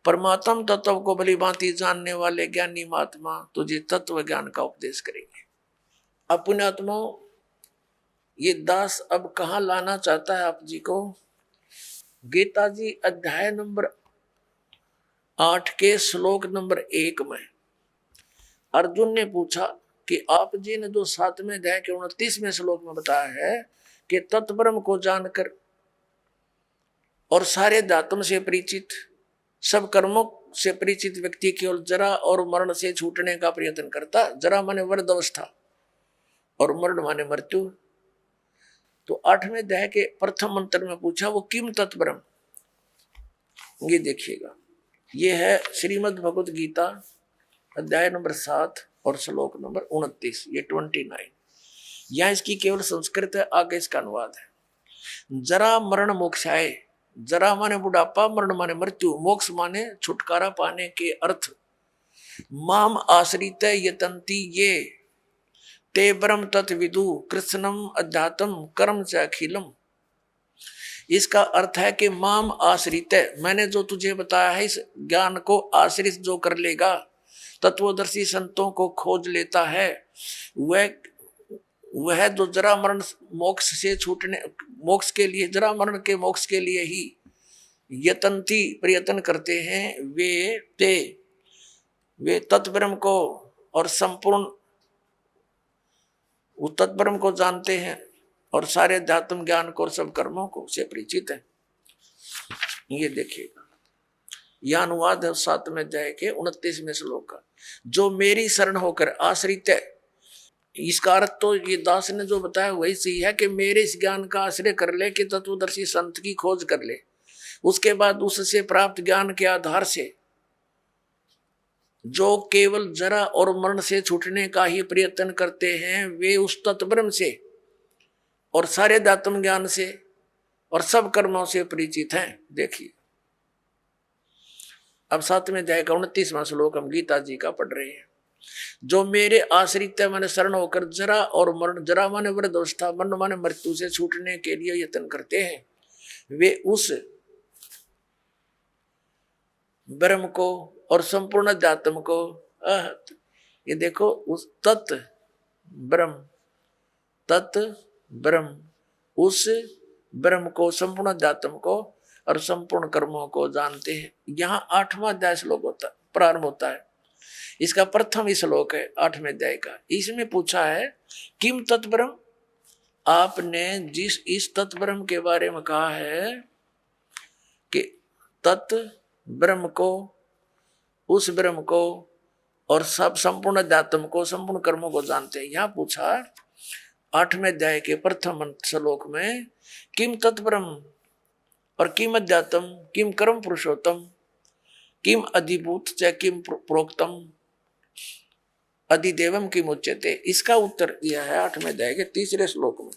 परमात्म तत्व को भली भांति जानने वाले ज्ञानी महात्मा तुझे तत्व ज्ञान का उपदेश करेंगे। अपने आत्माओं ये दास अब कहाँ लाना चाहता है आप जी को? गीता जी अध्याय नंबर 8 के श्लोक नंबर 1 में अर्जुन ने पूछा कि आप जी ने जो 7वें अध्याय के 29वें श्लोक में बताया है कि तत्ब्रह्म को जानकर और सारे धातुओं से परिचित, सब कर्मों से परिचित व्यक्ति केवल जरा और मरण से छूटने का प्रयत्न करता। जरा माने वृद्ध अवस्था और मरण माने मृत्यु। तो 8वें अध्याय के प्रथम मंत्र में पूछा वो किम तत्ब्रह्म, ये देखिएगा, ये है श्रीमद् भगवत गीता अध्याय नंबर 7 और श्लोक नंबर 29, ये 29। यहाँ इसकी केवल संस्कृत है, आगे इसका अनुवाद है। जरा मरण मोक्षाय, जरा माने बुढ़ापा, मरण माने मृत्यु, मोक्ष माने छुटकारा पाने के अर्थ। माम आश्रित यतंती ये ते ब्रह्म तत्विदु कृष्णम अध्यात्म कर्म च अखिलम। इसका अर्थ है कि माम आश्रित, मैंने जो तुझे बताया है इस ज्ञान को आश्रित जो कर लेगा, तत्वदर्शी संतों को खोज लेता है, वह जो जरा मरण मोक्ष से छूटने, मोक्ष के लिए, जरा मरण के मोक्ष के लिए ही यतंती प्रयत्न करते हैं, वे तत्ब्रह्म को और संपूर्ण उस तत्ब्रह्म को जानते हैं और सारे अध्यात्म ज्ञान को और सब कर्मों को से परिचित है। ये देखिएगा, यह अनुवाद है 7वें अध्याय के 29वें श्लोक का। जो मेरी शरण होकर आश्रित है, इसका अर्थ तो ये दास ने जो बताया वही सही है कि मेरे इस ज्ञान का आश्रय कर ले कि तत्वदर्शी संत की खोज कर ले, उसके बाद उससे प्राप्त ज्ञान के आधार से जो केवल जरा और मरण से छूटने का ही प्रयत्न करते हैं, वे उस तत्ब्रह्म से और सारे दात्म ज्ञान से और सब कर्मों से परिचित हैं। देखिए अब 7वें अध्याय का 29वां श्लोक हम गीता जी का पढ़ रहे हैं। जो मेरे आश्रित माने शरण होकर जरा और मरण, जरा माने वृद्धावस्था, मरण माने मृत्यु से छूटने के लिए यत्न करते हैं, वे उस ब्रह्म को और संपूर्ण अध्यात्म को, ये देखो उस तत् ब्रह्म उस ब्रह्म को, संपूर्ण अध्यात्म को और संपूर्ण कर्मों को जानते हैं। यहाँ 8वां अध्याय श्लोक होता प्रारंभ होता है। इसका प्रथम श्लोक है 8वें अध्याय का। इसमें पूछा है किम तत्ब्रह्म, आपने जिस इस तत्ब्रह्म के बारे में कहा है कि तत् ब्रह्म को, उस ब्रह्म को और सब संपूर्ण अध्यात्म को, संपूर्ण कर्मों को जानते हैं। यहाँ पूछा 8वें अध्याय के प्रथम श्लोक में किम तत्ब्रह्म और किम अध्यात्म, किम कर्म पुरुषोत्तम, किम अधिभूत च किम प्रोक्तम अधिदेवम किम उच्यते। इसका उत्तर दिया है 8वें अध्याय के 3 श्लोक में।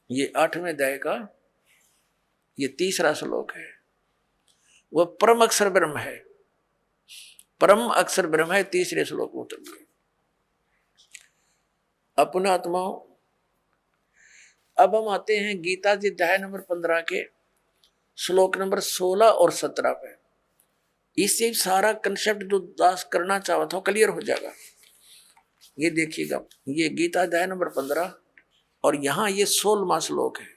ये 8वें अध्याय का ये 3 श्लोक है। वह परम अक्षर ब्रह्म है, परम अक्षर ब्रह्म है। 3 श्लोक में उत्तर दिया। अपना आत्मा। अब हम आते हैं गीता जी अध्याय नंबर 15 के श्लोक नंबर 16 और 17 पे। इससे सारा कंसेप्ट जो दास करना चाहता था क्लियर हो जाएगा। ये देखिएगा, ये गीता अध्याय नंबर 15 और यहाँ ये 16वां श्लोक है।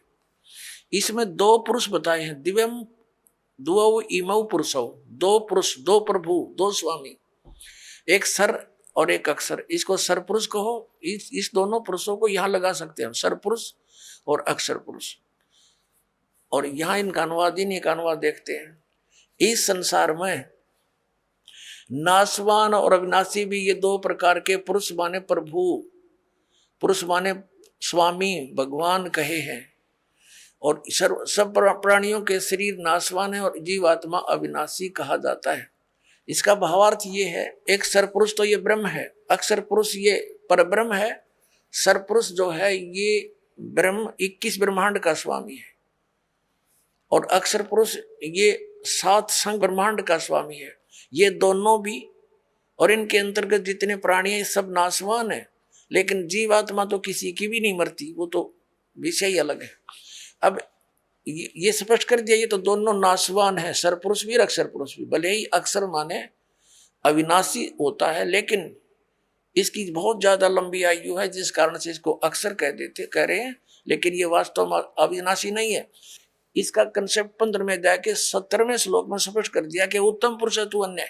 इसमें 2 पुरुष बताए हैं, दिव्यम द्वौ इमौ पुरुषौ, 2 पुरुष, 2 प्रभु, 2 स्वामी, एक सर और एक अक्षर। इसको सर पुरुष कहो। इस दोनों पुरुषों को यहाँ लगा सकते हैं, सर पुरुष और अक्षर पुरुष। और यहाँ इनका अनुवाद, इनका अनुवाद देखते हैं। इस संसार में नासवान और अविनाशी भी ये 2 प्रकार के पुरुष माने प्रभु, पुरुष माने स्वामी, भगवान कहे हैं। और सब प्राणियों के शरीर नासवान है और जीवात्मा अविनाशी कहा जाता है। इसका भावार्थ ये है, एक सरपुरुष तो ये ब्रह्म है, अक्षर पुरुष ये परब्रह्म है, सरपुरुष जो है ये ब्रह्म 21 ब्रह्मांड का स्वामी है, और अक्षर पुरुष ये 7 संग ब्रह्मांड का स्वामी है। ये दोनों भी और इनके अंतर्गत जितने प्राणी हैं सब नासवान है, लेकिन जीवात्मा तो किसी की भी नहीं मरती, वो तो विषय ही अलग है। अब ये स्पष्ट कर दिया, ये तो दोनों नासवान है, सरपुरुष भी और अक्षर पुरुष भी। भले ही अक्षर माने अविनाशी होता है, लेकिन इसकी बहुत ज्यादा लंबी आयु है, जिस कारण से इसको अक्षर कह रहे हैं, लेकिन ये वास्तव में अविनाशी नहीं है। इसका कंसेप्ट 15वें अध्याय के 17वें श्लोक में स्पष्ट कर दिया कि उत्तम पुरुष है तू अन्य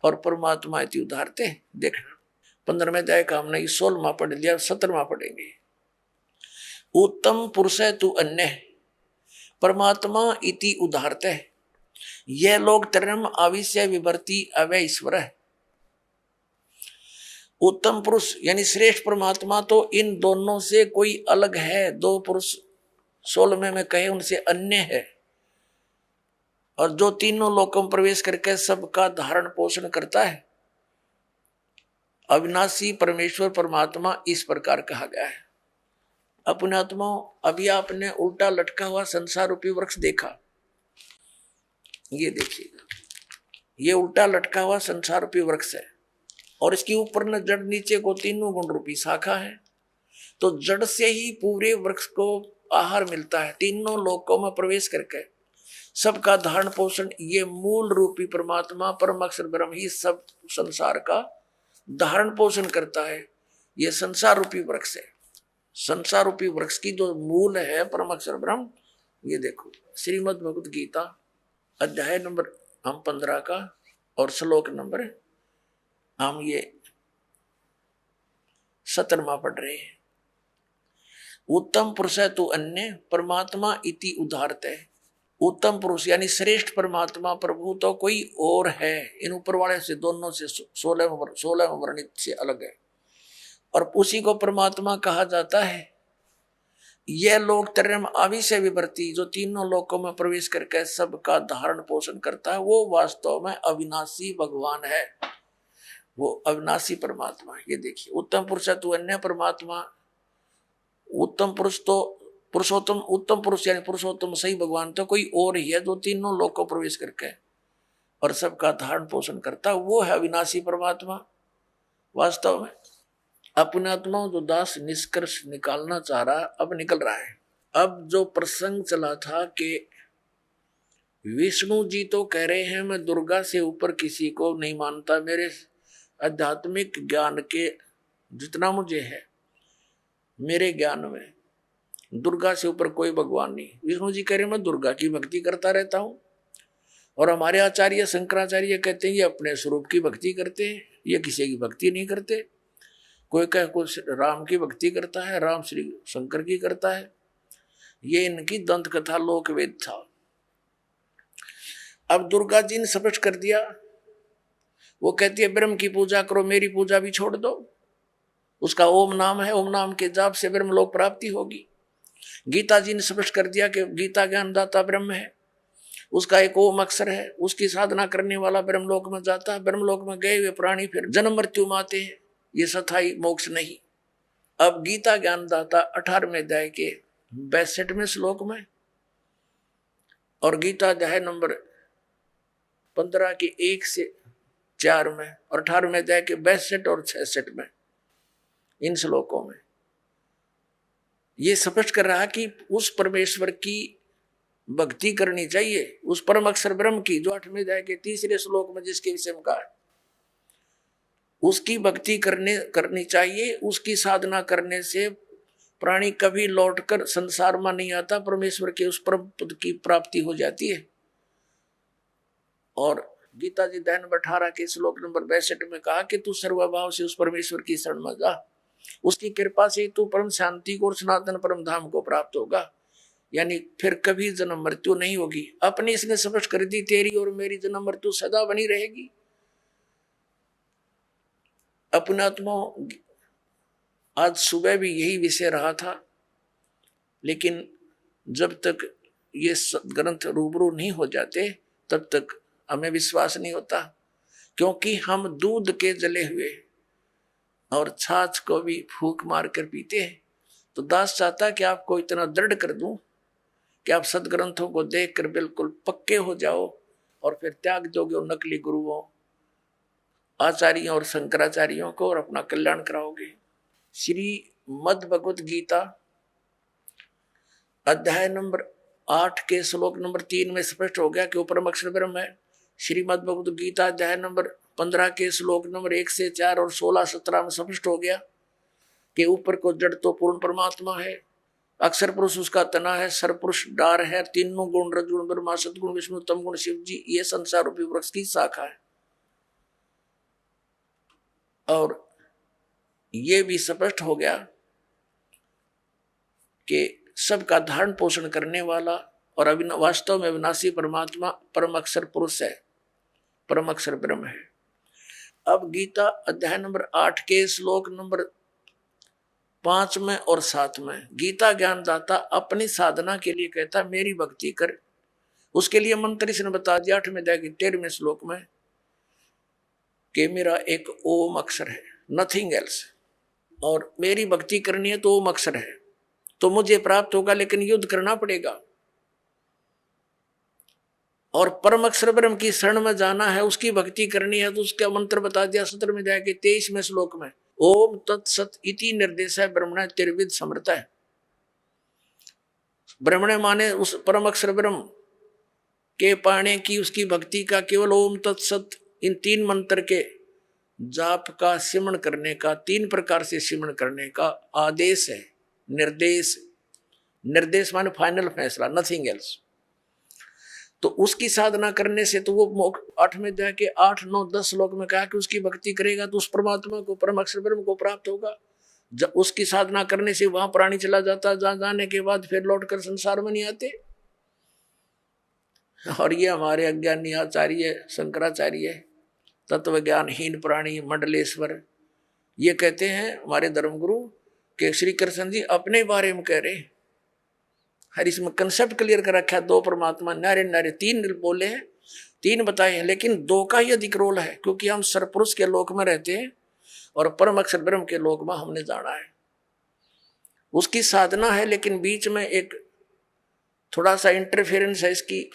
और परमात्मा इति उदाहरते। देखना 15वें अध्याय का हमने 16वां पढ़ लिया, 17वां पढ़ेंगे। उत्तम पुरुष है तू अन्य परमात्मा इति उदाहरते, यह लोग तरम आविश्य विभर्ति अवय ईश्वर है। उत्तम पुरुष यानी श्रेष्ठ परमात्मा तो इन दोनों से कोई अलग है। 2 पुरुष 16वें में कहे उनसे अन्य है, और जो तीनों लोकों में प्रवेश करके सबका धारण पोषण करता है। अविनाशी परमेश्वर परमात्मा इस प्रकार कहा गया है। अपने आत्मा, अभी आपने उल्टा लटका हुआ संसार रूपी वृक्ष देखा, ये देखिएगा, ये उल्टा लटका हुआ संसार रूपी वृक्ष है, और इसके ऊपर न जड़ नीचे को 3 गुण रूपी शाखा है। तो जड़ से ही पूरे वृक्ष को आहार मिलता है, तीनों लोकों में प्रवेश करके सबका धारण पोषण ये मूल रूपी परमात्मा परम अक्षर ब्रह्म ही सब संसार का धारण पोषण करता है। ये संसार रूपी वृक्ष है। संसार रूपी वृक्ष की जो मूल है परम अक्षर ब्रह्म, ये देखो श्रीमद् भगवत गीता अध्याय नंबर हम 15 का और श्लोक नंबर हम ये 17वां पढ़ रहे हैं। उत्तम पुरुष है तू अन्य परमात्मा इति उदाहरते। उत्तम पुरुष यानी श्रेष्ठ परमात्मा प्रभु तो कोई और है, इन ऊपर वाले से दोनों से 16वें वर्णित से अलग है। और उसी को परमात्मा कहा जाता है। यह लोक त्रयम आविषय विवर्ती, जो तीनों लोकों में प्रवेश करके सबका धारण पोषण करता है, वो वास्तव में अविनाशी भगवान है, वो अविनाशी परमात्मा। ये देखिए, उत्तम पुरुष तो अन्य परमात्मा, उत्तम पुरुष तो पुरुषोत्तम, उत्तम पुरुष यानी पुरुषोत्तम सही भगवान तो कोई और ही है जो तीनों लोकों प्रवेश करके और सबका धारण पोषण करता, वो है अविनाशी परमात्मा। वास्तव में अपने आत्मा जो दास निष्कर्ष निकालना चाह रहा, अब निकल रहा है। अब जो प्रसंग चला था कि विष्णु जी तो कह रहे हैं मैं दुर्गा से ऊपर किसी को नहीं मानता, मेरे आध्यात्मिक ज्ञान के जितना मुझे है, मेरे ज्ञान में दुर्गा से ऊपर कोई भगवान नहीं। विष्णु जी कह रहे मैं दुर्गा की भक्ति करता रहता हूं, और हमारे आचार्य शंकराचार्य कहते हैं ये अपने स्वरूप की भक्ति करते हैं, ये किसी की भक्ति नहीं करते। कोई कह कुछ राम की भक्ति करता है, राम श्री शंकर की करता है। ये इनकी दंत कथा लोक वेद था। अब दुर्गा जी ने स्पष्ट कर दिया, वो कहती है ब्रह्म की पूजा करो, मेरी पूजा भी छोड़ दो। उसका ओम नाम है, ओम नाम के जाप से ब्रह्म लोक प्राप्ति होगी। गीता जी ने स्पष्ट कर दिया कि गीता ज्ञानदाता ब्रह्म है, उसका एक ओम अक्षर है, उसकी साधना करने वाला ब्रह्मलोक में जाता है। ब्रह्मलोक में गए हुए प्राणी फिर जन्म मृत्यु में आते हैं, ये सथाई मोक्ष नहीं। अब गीता ज्ञानदाता 18वें अध्याय के 62वें श्लोक में और गीता अध्याय नंबर 15 के 1 से 4 में और 18वें अध्याय के 62 और 66 में, इन श्लोकों में ये स्पष्ट कर रहा कि उस परमेश्वर की भक्ति करनी चाहिए, उस परम अक्षर ब्रह्म की, जो 8वें अध्याय के 3रे श्लोक में जिसके विषय में कहा, उसकी भक्ति करनी चाहिए। उसकी साधना करने से प्राणी कभी लौटकर संसार में नहीं आता, परमेश्वर के उस परम पद की प्राप्ति हो जाती है। और गीता जी अध्याय नंबर 18 के श्लोक नंबर 62 में कहा कि तू सर्वभाव से उस परमेश्वर की शरण में जा, उसकी कृपा से तू परम शांति को और सनातन परम धाम को प्राप्त होगा, यानी फिर कभी जन्म मृत्यु नहीं होगी। अपनी इसने स्पष्ट कर दी, तेरी और मेरी जन्म मृत्यु सदा बनी रहेगी। अपना आत्मा आज सुबह भी यही विषय रहा था, लेकिन जब तक ये ग्रंथ रूबरू नहीं हो जाते तब तक हमें विश्वास नहीं होता, क्योंकि हम दूध के जले हुए और छाछ को भी फूंक मार कर पीते हैं। तो दास चाहता कि आपको इतना दृढ़ कर दूं कि आप सदग्रंथों को देखकर बिल्कुल पक्के हो जाओ और फिर त्याग दोगे उन नकली गुरुओं, आचार्यों और शंकराचार्यों को, और अपना कल्याण कराओगे। श्री मद् भगवत गीता अध्याय नंबर 8 के श्लोक नंबर 3 में स्पष्ट हो गया कि वो परम अक्षर ब्रह्म है। श्रीमद् भगवत गीता अध्याय नंबर 15 के श्लोक नंबर 1 से 4 और 16-17 में स्पष्ट हो गया कि ऊपर को जड़ तो पूर्ण परमात्मा है, अक्षर पुरुष उसका तना है, सरपुरुष डार है, तीनों गुण रजगुण ब्रह्मा सदगुण विष्णु तम गुण शिव जी, ये संसार रूपी वृक्ष की शाखा है। और ये भी स्पष्ट हो गया कि सबका धारण पोषण करने वाला और वास्तव में अविनाशी परमात्मा परम अक्षर पुरुष है, परम अक्षर ब्रह्म है। अब गीता अध्याय नंबर 8 के श्लोक नंबर 5 में और 7 में गीता ज्ञानदाता अपनी साधना के लिए कहता मेरी भक्ति कर। उसके लिए मंत्र इसने बता दिया 8वें अध्याय के 13वें श्लोक में कि मेरा एक ओम अक्षर है, नथिंग एल्स, और मेरी भक्ति करनी है तो ओम अक्षर है तो मुझे प्राप्त होगा, लेकिन युद्ध करना पड़ेगा। और परम अक्षर ब्रह्म की शरण में जाना है, उसकी भक्ति करनी है, तो उसका मंत्र बता दिया 17वें अध्याय के 23वें श्लोक में, ओम तत्सत इति निर्देश है ब्रह्मण त्रिविध समर्थ है। ब्रह्मण माने उस परम अक्षर ब्रह्म के पाने की, उसकी भक्ति का केवल ओम तत्सत इन 3 मंत्र के जाप का सिमरण करने का, 3 प्रकार से सिमरण करने का आदेश है, निर्देश। निर्देश माने फाइनल फैसला, नथिंग एल्स। तो उसकी साधना करने से तो वो 8वें अध्याय के 8, 9, 10 श्लोक में कहा कि उसकी भक्ति करेगा तो उस परमात्मा को, परम अक्षर ब्रह्म को प्राप्त होगा। जब उसकी साधना करने से वहां प्राणी चला जाता, जहां जाने के बाद फिर लौटकर संसार में नहीं आते। और ये हमारे अज्ञानी आचार्य शंकराचार्य, तत्व ज्ञानहीन प्राणी, मंडलेश्वर, ये कहते हैं हमारे धर्मगुरु कि श्री कृष्ण जी अपने बारे में कह रहे, हर इसमें कंसेप्ट क्लियर कर रखा है। दो परमात्मा नारे नारे, तीन बोले हैं, तीन बताए हैं, लेकिन दो का ही अधिक रोल है, क्योंकि हम सरपुरुष के लोक में रहते हैं और परम अक्षर ब्रह्म के लोक में हमने जाना है। उसकी साधना है, लेकिन बीच में एक थोड़ा सा इंटरफेरेंस है इसकी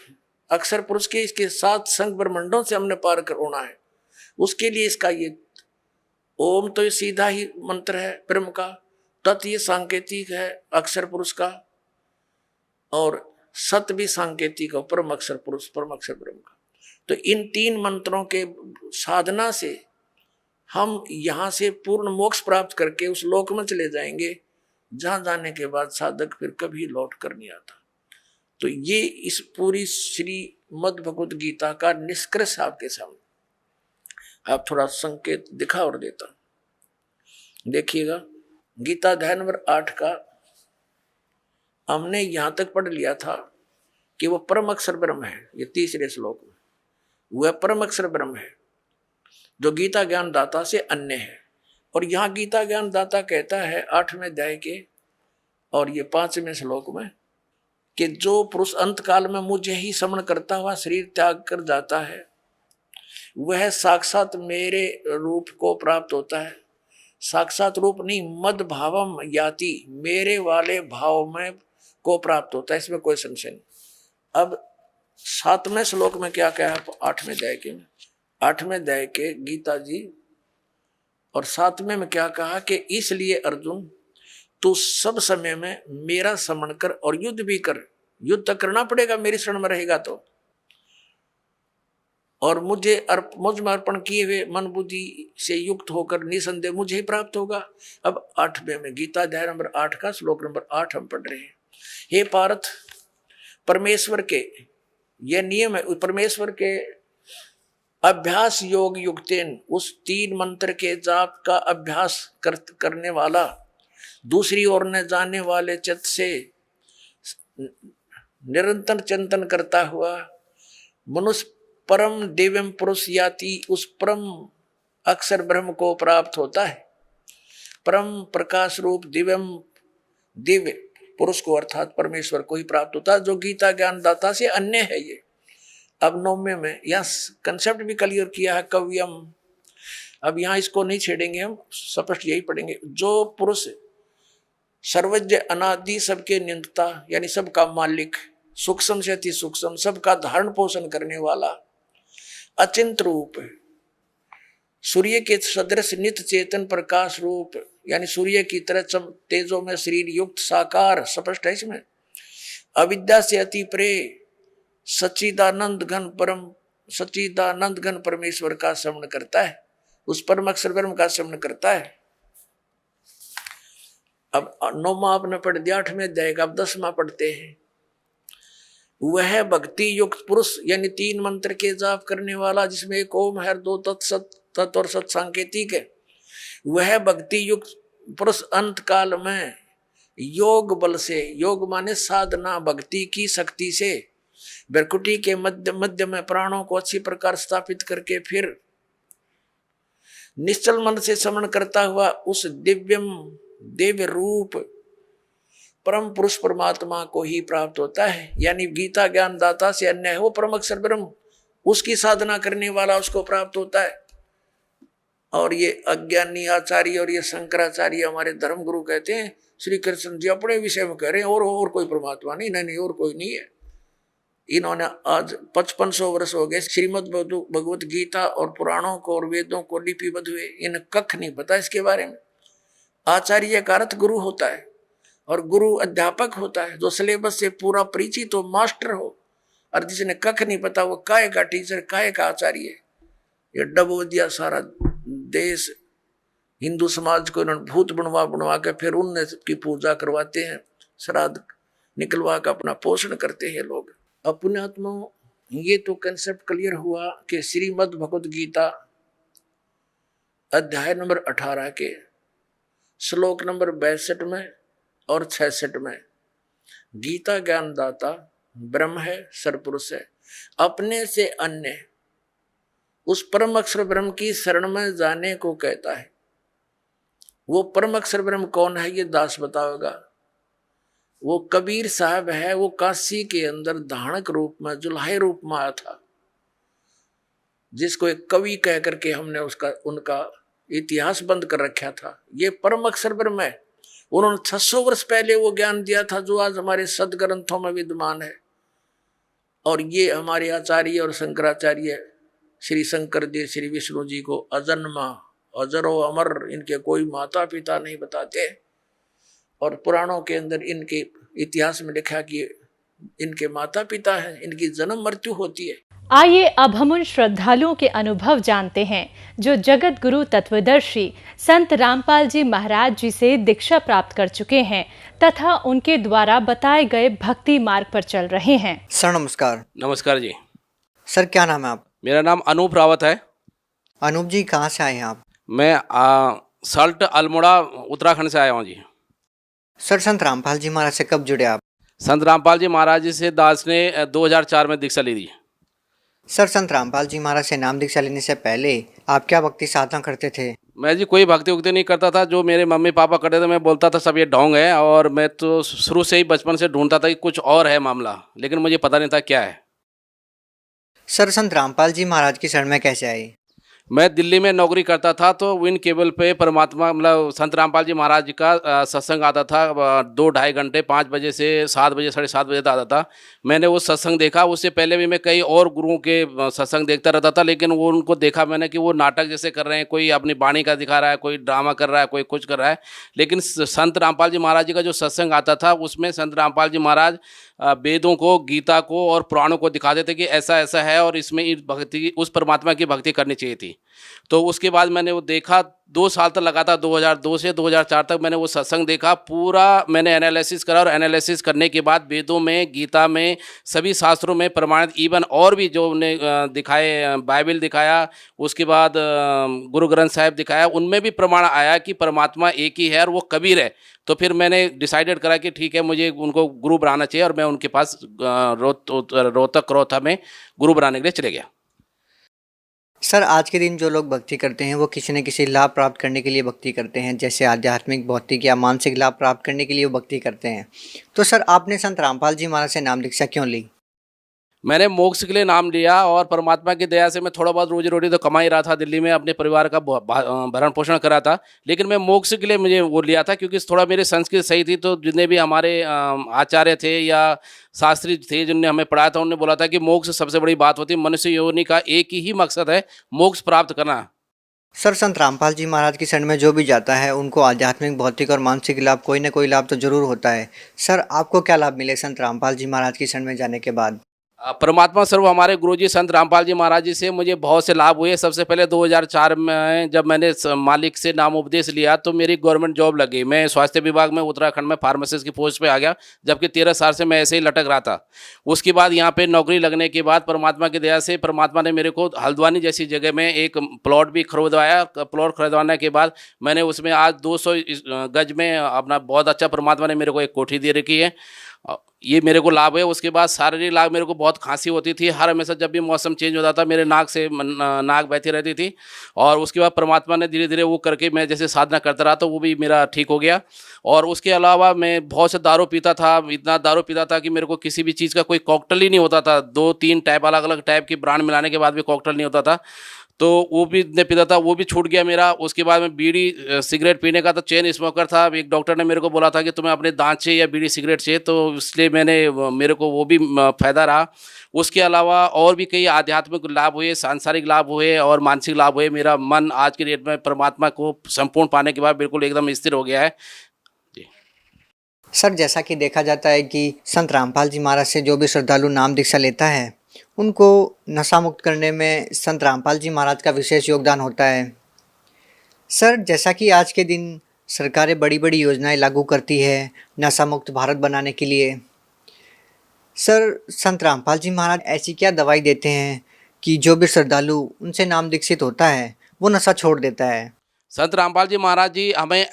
अक्षर पुरुष के, इसके साथ संग ब्रह्मंडों से हमने पार कर होना है। उसके लिए इसका ये ओम तो ये सीधा ही मंत्र है ब्रह्म का, तत् ये सांकेतिक है अक्षर पुरुष का, और सत भी सांकेतिक है परम अक्षर पुरुष परम अक्षर ब्रह्म का। तो इन तीन मंत्रों के साधना से हम यहाँ से पूर्ण मोक्ष प्राप्त करके उस लोक में चले जाएंगे, जहां जाने के बाद साधक फिर कभी लौट कर नहीं आता। तो ये इस पूरी श्रीमद् भगवत गीता का निष्कर्ष आपके सामने, आप थोड़ा संकेत दिखा और देता। देखिएगा, गीता अध्याय नंबर 8 का हमने यहां तक पढ़ लिया था कि वह परम अक्षर ब्रह्म है। ये तीसरे श्लोक में वह परम अक्षर ब्रह्म है जो गीता ज्ञान दाता से अन्य है। और यहां गीता ज्ञान दाता कहता है 8वें अध्याय के और ये 5वें श्लोक में कि जो पुरुष अंत काल में मुझे ही स्मरण करता हुआ शरीर त्याग कर जाता है, वह साक्षात मेरे रूप को प्राप्त होता है। साक्षात रूप नहीं, मद भावम याति, मेरे वाले भाव में को प्राप्त होता है, इसमें कोई संशय नहीं। अब 7वें श्लोक में क्या कहा 8वें अध्याय के में, 8वें अध्याय के गीता जी और 7वें में क्या कहा कि इसलिए अर्जुन तू सब समय में मेरा स्मरण कर और युद्ध भी कर। युद्ध तो करना पड़ेगा, मेरी शरण में रहेगा तो, और मुझ में अर्पण किए हुए मन बुद्धि से युक्त होकर निसंदेह मुझे ही प्राप्त होगा। अब 8वें में गीता अध्याय नंबर 8 का श्लोक नंबर 8 हम पढ़ रहे हैं। हे पार्थ, परमेश्वर के यह नियम है, परमेश्वर के अभ्यास योग युक्तेन, उस 3 मंत्र के जाप का अभ्यास करने वाला, दूसरी ओर न जाने वाले चित्त से निरंतर चिंतन करता हुआ मनुष्य परम दिव्यम पुरुष याति, उस परम अक्षर ब्रह्म को प्राप्त होता है। परम प्रकाश रूप दिव्य पुरुष को अर्थात परमेश्वर को ही प्राप्त होता है, जो गीता ज्ञान दाता से अन्य है। ये अब 9वें में यह कंसेप्ट भी क्लियर किया है कव्यम। अब यहाँ इसको नहीं छेड़ेंगे, हम स्पष्ट यही पढ़ेंगे। जो पुरुष सर्वज्ञ अनादि सबके नियंता यानी सबका मालिक, सूक्ष्म से अति सूक्ष्म सबका धारण पोषण करने वाला, अचिंत रूप, सूर्य के सदृश नित्य चेतन प्रकाश रूप यानी सूर्य की तरह तेजों में शरीर युक्त साकार, स्पष्ट है इसमें, अविद्या से अति प्रे सच्चिदानंद घन परमेश्वर का स्मरण करता है, उस परम अक्षर ब्रह्म का स्मरण करता है। अब 9वां आपने पढ़ दिया, 8वें अध्याय का, अब 10वां पढ़ते हैं। वह भक्ति युक्त पुरुष यानी 3 मंत्र के जाप करने वाला, जिसमें एक ओम है, 2 तत् और सत सांकेतिक है। वह भक्ति युक्त पुरुष अंत काल में योग बल से, योग माने साधना, भक्ति की शक्ति से भ्रकुटी के मध्य में प्राणों को अच्छी प्रकार स्थापित करके फिर निश्चल मन से स्मरण करता हुआ उस दिव्य रूप परम पुरुष परमात्मा को ही प्राप्त होता है। यानी गीता ज्ञान दाता से अन्य है वो परम अक्षर ब्रह्म, उसकी साधना करने वाला उसको प्राप्त होता है। और ये अज्ञानी आचार्य और ये शंकराचार्य हमारे धर्म गुरु कहते हैं श्री कृष्ण जी अपने विषय में कह रहे हैं और कोई परमात्मा नहीं, और कोई नहीं है। इन्होंने आज 5500 वर्ष हो गए श्रीमद् भगवत गीता और पुराणों को और वेदों को लिपिबद्ध हुए, इन्हें कख नहीं पता इसके बारे में। आचार्य का अर्थ गुरु होता है और गुरु अध्यापक होता है, जो सिलेबस से पूरा परिचित हो, मास्टर हो। और जिसने कख नहीं पता वो काय का टीचर, काय का आचार्य। ये डबो दिया सारा देश, हिंदू समाज को इन्होंने भूत बनवा के फिर उनने की पूजा करवाते हैं, श्राद्ध निकलवा कर अपना पोषण करते हैं लोग। अपने आत्मा ये तो कंसेप्ट क्लियर हुआ कि श्रीमद् भगवत गीता अध्याय नंबर 18 के श्लोक नंबर 62 में और 66 में गीता ज्ञान दाता ब्रह्म है, सरपुरुष है, अपने से अन्य उस परम अक्षर ब्रह्म की शरण में जाने को कहता है। वो परम अक्षर ब्रह्म कौन है ये दास बताओगा। वो कबीर साहब है, वो काशी के अंदर धानक रूप में, जुल्हे रूप में आया था, जिसको एक कवि कह करके हमने उसका उनका इतिहास बंद कर रखा था। ये परम अक्षर ब्रह्म है। उन्होंने 600 वर्ष पहले वो ज्ञान दिया था जो आज हमारे सदग्रंथों में विद्यमान है। और ये हमारे आचार्य और शंकराचार्य श्री शंकर देव श्री विष्णु जी को अजन्मा, अजरो अमर, इनके कोई माता पिता नहीं बताते। और पुराणों के अंदर इनके इतिहास में लिखा कि इनके माता पिता हैं, इनकी जन्म मृत्यु होती है। आइए अब हम उन श्रद्धालुओं के अनुभव जानते हैं जो जगत गुरु तत्वदर्शी संत रामपाल जी महाराज जी से दीक्षा प्राप्त कर चुके हैं तथा उनके द्वारा बताए गए भक्ति मार्ग पर चल रहे हैं। सर नमस्कार। नमस्कार जी। सर क्या नाम है आप? मेरा नाम अनूप रावत है। अनूप जी कहाँ से आए हैं आप? मैं सल्ट अल्मोड़ा उत्तराखंड से आया हूँ जी। सर संत रामपाल जी महाराज से कब जुड़े आप? संत रामपाल जी महाराज जी से दास ने 2004 में दीक्षा ली थी। सर संत रामपाल जी महाराज से नाम दीक्षा लेने से पहले आप क्या भक्ति साधना करते थे? मैं जी कोई भक्ति उक्ति नहीं करता था। जो मेरे मम्मी पापा करते थे मैं बोलता था सब ये ढोंग है, और मैं तो शुरू से ही बचपन से ढूंढता था कि कुछ और है मामला, लेकिन मुझे पता नहीं था क्या है। सर संत रामपाल जी महाराज की शरण में कैसे आए? मैं दिल्ली में नौकरी करता था तो विन केबल पे परमात्मा मतलब संत रामपाल जी महाराज जी का सत्संग आता था 2-2.5 घंटे, 5 बजे से 7 बजे 7:30 बजे तक आता था। मैंने वो सत्संग देखा। उससे पहले भी मैं कई और गुरुओं के सत्संग देखता रहता था, लेकिन वो उनको देखा मैंने कि वो नाटक जैसे कर रहे हैं, कोई अपनी वाणी का दिखा रहा है, कोई ड्रामा कर रहा है, कोई कुछ कर रहा है। लेकिन संत रामपाल जी महाराज जी का जो सत्संग आता था उसमें संत रामपाल जी महाराज वेदों को, गीता को और पुराणों को दिखाते थे कि ऐसा ऐसा है और इसमें इस भक्ति, उस परमात्मा की भक्ति करनी चाहिए थी। तो उसके बाद मैंने वो देखा, 2 साल तक लगातार 2002 से 2004 तक मैंने वो सत्संग देखा। पूरा मैंने एनालिसिस करा और एनालिसिस करने के बाद वेदों में, गीता में, सभी शास्त्रों में प्रमाणित, इवन और भी जो उन्हें दिखाए, बाइबल दिखाया, उसके बाद गुरु ग्रंथ साहिब दिखाया, उनमें भी प्रमाण आया कि परमात्मा एक ही है और वो कबीर है। तो फिर मैंने डिसाइडेड करा कि ठीक है मुझे उनको गुरु बनाना चाहिए, और मैं उनके पास रोहतक रोहता में गुरु बनाने के लिए चले गया। सर आज के दिन जो लोग भक्ति करते हैं वो किसी न किसी लाभ प्राप्त करने के लिए भक्ति करते हैं, जैसे आध्यात्मिक, भौतिक या मानसिक लाभ प्राप्त करने के लिए वो भक्ति करते हैं। तो सर आपने संत रामपाल जी महाराज से नाम दीक्षा क्यों ली? मैंने मोक्ष के लिए नाम लिया, और परमात्मा की दया से मैं थोड़ा बहुत रोजी रोटी तो कमा ही रहा था, दिल्ली में अपने परिवार का भरण पोषण करा था। लेकिन मैं मोक्ष के लिए मुझे वो लिया था क्योंकि थोड़ा मेरी संस्कृत सही थी। तो जितने भी हमारे आचार्य थे या शास्त्री थे जिन्होंने हमें पढ़ाया था, उन्होंने बोला था कि मोक्ष सबसे बड़ी बात होती है। मनुष्य योनि का एक ही मकसद है, मोक्ष प्राप्त करना। सर संत रामपाल जी महाराज की शरण में जो भी जाता है उनको आध्यात्मिक, भौतिक और मानसिक लाभ, कोई ना कोई लाभ तो जरूर होता है। सर आपको क्या लाभ मिले संत रामपाल जी महाराज की शरण में जाने के बाद? परमात्मा स्वरूप हमारे गुरुजी संत रामपाल जी महाराज जी से मुझे बहुत से लाभ हुए। सबसे पहले 2004 में जब मैंने मालिक से नाम उपदेश लिया तो मेरी गवर्नमेंट जॉब लगी। मैं स्वास्थ्य विभाग में उत्तराखंड में फार्मासिस्ट की पोस्ट पे आ गया, जबकि 13 साल से मैं ऐसे ही लटक रहा था। उसके बाद यहाँ पे नौकरी लगने के बाद परमात्मा की दया से परमात्मा ने मेरे को हल्द्वानी जैसी जगह में एक प्लॉट भी खरीदवाया। प्लॉट खरीदवाने के बाद मैंने उसमें आज 200 गज में अपना बहुत अच्छा परमात्मा ने मेरे को एक कोठी दे रखी है। ये मेरे को लाभ है। उसके बाद शारीरिक लाभ, मेरे को बहुत खांसी होती थी हर हमेशा, जब भी मौसम चेंज होता था मेरे नाक से नाक बहती रहती थी। और उसके बाद परमात्मा ने धीरे धीरे वो करके मैं जैसे साधना करता रहा तो वो भी मेरा ठीक हो गया। और उसके अलावा मैं बहुत से दारू पीता था, इतना दारू पीता था कि मेरे को किसी भी चीज़ का कोई कॉकटेल ही नहीं होता था। 2-3 टाइप अलग अलग टाइप की ब्रांड मिलाने के बाद भी कॉकटेल नहीं होता था, तो वो भी नहीं पीता था, वो भी छूट गया मेरा। उसके बाद में बीड़ी सिगरेट पीने का तो चेन स्मोकर था। एक डॉक्टर ने मेरे को बोला था कि तुम्हें अपने दांत से या बीड़ी सिगरेट से, तो इसलिए मेरे को वो भी फ़ायदा रहा। उसके अलावा और भी कई आध्यात्मिक लाभ हुए, सांसारिक लाभ हुए और मानसिक लाभ हुए। मेरा मन आज की डेट में परमात्मा को संपूर्ण पाने के बाद बिल्कुल एकदम स्थिर हो गया है। सर जैसा कि देखा जाता है कि संत रामपाल जी महाराज से जो भी श्रद्धालु नाम दीक्षा लेता है उनको नशा मुक्त करने में संत रामपाल जी महाराज का विशेष योगदान होता है। सर जैसा कि आज के दिन सरकारें बड़ी बड़ी योजनाएं लागू करती है नशा मुक्त भारत बनाने के लिए, सर संत रामपाल जी महाराज ऐसी क्या दवाई देते हैं कि जो भी श्रद्धालु उनसे नाम दीक्षित होता है वो नशा छोड़ देता है? संत रामपाल जी महाराज जी हमें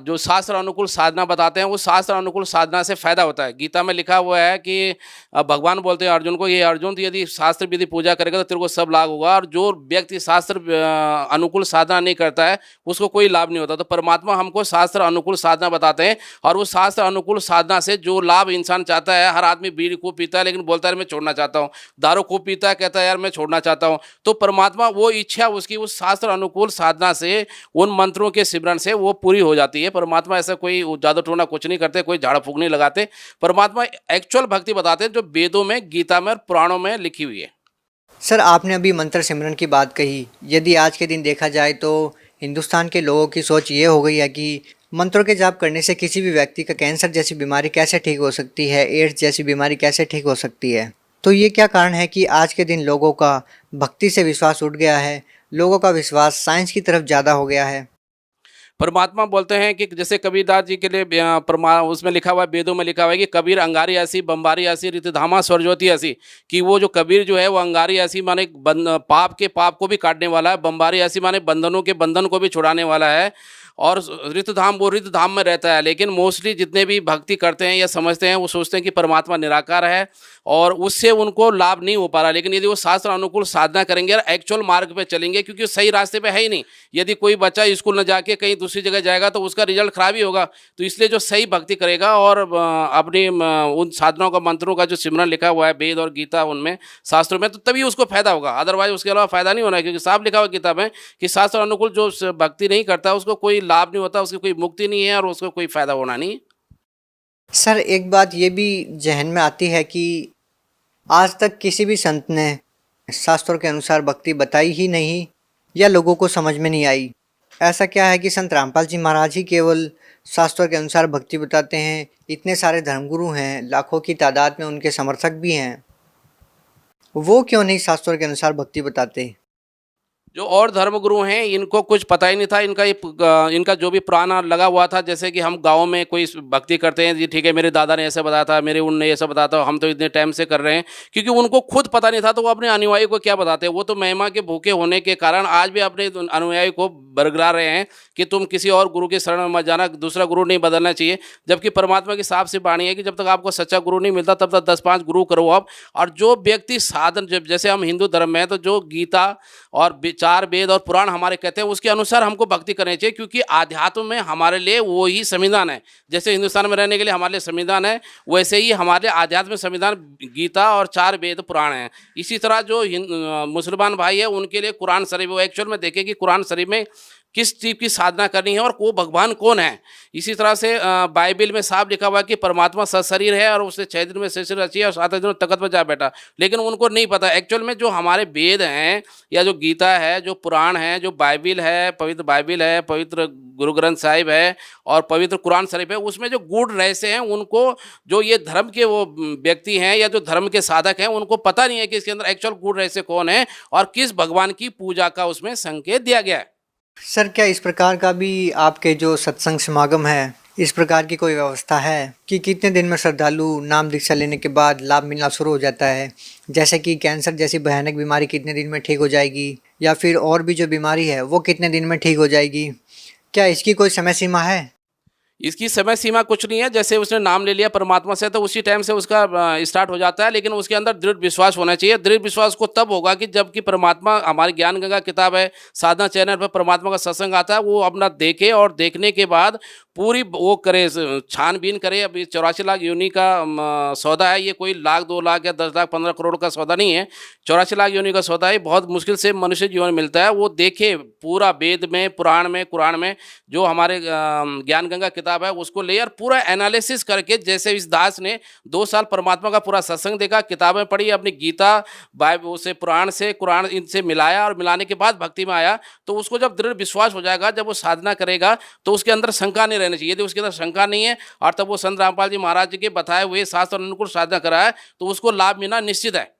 जो शास्त्र अनुकूल साधना बताते हैं, वो शास्त्र अनुकूल साधना से फायदा होता है। गीता में लिखा हुआ है कि भगवान बोलते हैं अर्जुन को, ये अर्जुन, तो यदि शास्त्र विधि पूजा करेगा तो तेरे को सब लाभ होगा, और जो व्यक्ति शास्त्र अनुकूल साधना नहीं करता है उसको कोई लाभ नहीं होता। तो परमात्मा हमको शास्त्र अनुकूल साधना बताते हैं, और उस शास्त्र अनुकूल साधना से जो लाभ इंसान चाहता है, हर आदमी बीड़ी खूब पीता है लेकिन बोलता है मैं छोड़ना चाहता हूँ, दारू खूब पीता है कहता है यार मैं छोड़ना चाहता हूँ, तो परमात्मा वो इच्छा उसकी उस शास्त्र अनुकूल साधना से, उन मंत्रों के सिमरन से वो पूरी हो जाती है। परमात्मा ऐसा कोई जादू टोना कुछ नहीं करते, कोई झाड़ फूक नहीं लगाते। परमात्मा एक्चुअल भक्ति बताते हैं जो वेदों में, गीता में और पुराणों में लिखी हुई है। सर, आपने अभी मंत्र सिमरन की बात कही। यदि आज के दिन देखा जाए तो हिंदुस्तान के लोगों की सोच ये हो गई है कि मंत्रों के जाप करने से किसी भी व्यक्ति का कैंसर जैसी बीमारी कैसे ठीक हो सकती है, एड्स जैसी बीमारी कैसे ठीक हो सकती है। तो ये क्या कारण है कि आज के दिन लोगों का भक्ति से विश्वास उठ गया है, लोगों का विश्वास साइंस की तरफ ज़्यादा हो गया है? परमात्मा बोलते हैं कि जैसे कबीरदास जी के लिए उसमें लिखा हुआ है, वेदों में लिखा हुआ है कि कबीर अंगारी ऐसी बम्बारी ऐसी रितधामा स्वरज्योति ऐसी, कि वो जो कबीर जो है वो अंगारी ऐसी माने पाप के पाप को भी काटने वाला है, बम्बारी ऐसी माने बंधनों के बंधन को भी छुड़ाने वाला है, और रितधाम वो रितधाम में रहता है। लेकिन मोस्टली जितने भी भक्ति करते हैं या समझते हैं वो सोचते हैं कि परमात्मा निराकार है और उससे उनको लाभ नहीं हो पा रहा। लेकिन यदि वो शास्त्र अनुकूल साधना करेंगे और एक्चुअल मार्ग पे चलेंगे, क्योंकि वो सही रास्ते पे है ही नहीं। यदि कोई बच्चा स्कूल न जाके कहीं दूसरी जगह जाएगा तो उसका रिजल्ट खराब ही होगा। तो इसलिए जो सही भक्ति करेगा और अपनी उन साधनाओं का, मंत्रों का जो सिमरन लिखा हुआ है वेद और गीता उनमें शास्त्रों में, तो तभी उसको फायदा होगा। अदरवाइज उसके अलावा फायदा नहीं होना है, क्योंकि साफ लिखा हुआ किताब में कि शास्त्र अनुकूल जो भक्ति नहीं करता उसको कोई लाभ नहीं होता, उसकी कोई मुक्ति नहीं है और उसको कोई फायदा होना नहीं। सर, एक बात ये भी जहन में आती है कि आज तक किसी भी संत ने शास्त्रों के अनुसार भक्ति बताई ही नहीं या लोगों को समझ में नहीं आई। ऐसा क्या है कि संत रामपाल जी महाराज ही केवल शास्त्रों के अनुसार भक्ति बताते हैं? इतने सारे धर्मगुरु हैं, लाखों की तादाद में उनके समर्थक भी हैं, वो क्यों नहीं शास्त्रों के अनुसार भक्ति बताते? जो और धर्मगुरु हैं इनको कुछ पता ही नहीं था। इनका जो भी पुराना लगा हुआ था, जैसे कि हम गांव में कोई भक्ति करते हैं जी, ठीक है मेरे दादा ने ऐसे बताया था, मेरे उनने ऐसा बताया था, हम तो इतने टाइम से कर रहे हैं, क्योंकि उनको खुद पता नहीं था तो वो अपने अनुयायी को क्या बताते हैं। वो तो महिमा के भूखे होने के कारण आज भी अपने अनुयायी को बरगला रहे हैं कि तुम किसी और गुरु के शरण में मत जाना, दूसरा गुरु नहीं बदलना चाहिए। जबकि परमात्मा की साफ सी वाणी है कि जब तक आपको सच्चा गुरु नहीं मिलता तब तक 10-5 गुरु करो आप। और जो व्यक्ति साधन, जैसे हम हिंदू धर्म में हैं तो जो गीता और 4 वेद और पुराण हमारे कहते हैं उसके अनुसार हमको भक्ति करनी चाहिए, क्योंकि आध्यात्म में हमारे लिए वो ही संविधान है। जैसे हिंदुस्तान में रहने के लिए हमारे लिए संविधान है, वैसे ही हमारे आध्यात्म में संविधान गीता और 4 वेद पुराण हैं। इसी तरह जो मुसलमान भाई है उनके लिए कुरान शरीफ, वो एक्चुअल में देखें कि कुरान शरीफ में किस चीज़ की साधना करनी है और वो भगवान कौन है। इसी तरह से बाइबल में साफ लिखा हुआ है कि परमात्मा सशरीर है और उसने 6 दिन में सृष्टि रची है और 7 दिन में तख्त पर जा बैठा। लेकिन उनको नहीं पता एक्चुअल में जो हमारे वेद हैं या जो गीता है, जो पुराण है, जो बाइबल है, पवित्र बाइबल है, पवित्र गुरु ग्रंथ साहिब है और पवित्र कुरान शरीफ है, उसमें जो गूढ़ रहस्य हैं उनको, जो ये धर्म के वो व्यक्ति हैं या जो धर्म के साधक हैं उनको पता नहीं है कि इसके अंदर एक्चुअल गूढ़ रहस्य कौन है और किस भगवान की पूजा का उसमें संकेत दिया गया है। सर, क्या इस प्रकार का भी आपके जो सत्संग समागम है, इस प्रकार की कोई व्यवस्था है कि कितने दिन में श्रद्धालु नाम दीक्षा लेने के बाद लाभ मिलना शुरू हो जाता है? जैसे कि कैंसर जैसी भयानक बीमारी कितने दिन में ठीक हो जाएगी, या फिर और भी जो बीमारी है वो कितने दिन में ठीक हो जाएगी? क्या इसकी कोई समय सीमा है? इसकी समय सीमा कुछ नहीं है। जैसे उसने नाम ले लिया परमात्मा से तो उसी टाइम से उसका स्टार्ट हो जाता है, लेकिन उसके अंदर दृढ़ विश्वास होना चाहिए। दृढ़ विश्वास को तब होगा कि जबकि परमात्मा, हमारी ज्ञान गंगा किताब है, साधना चैनल पर परमात्मा का सत्संग आता है, वो अपना देखे और देखने के बाद पूरी वो करे, छानबीन करे। अभी 84 लाख योनि का सौदा है, ये कोई लाख 2 लाख या 10 लाख 15 करोड़ का सौदा नहीं है। 84 लाख योनि का सौदा है, बहुत मुश्किल से मनुष्य जीवन मिलता है। वो देखे पूरा वेद में, पुराण में, कुरान में, जो हमारे ज्ञान गंगा किताब है उसको ले और पूरा एनालिसिस करके, जैसे इस दास ने 2 साल परमात्मा का पूरा सत्संग देखा, किताबें पढ़ी, अपनी गीता बाइबल से, पुराण से, कुरान इनसे मिलाया और मिलाने के बाद भक्ति में आया, तो उसको जब दृढ़ विश्वास हो जाएगा, जब वो साधना करेगा तो उसके अंदर शंका नहीं रहनी चाहिए। यदि उसके अंदर शंका नहीं है और तब वो संत रामपाल जी महाराज जी के बताए हुए शास्त्र अनुकूल साधना कराए तो उसको लाभ मिलना निश्चित है।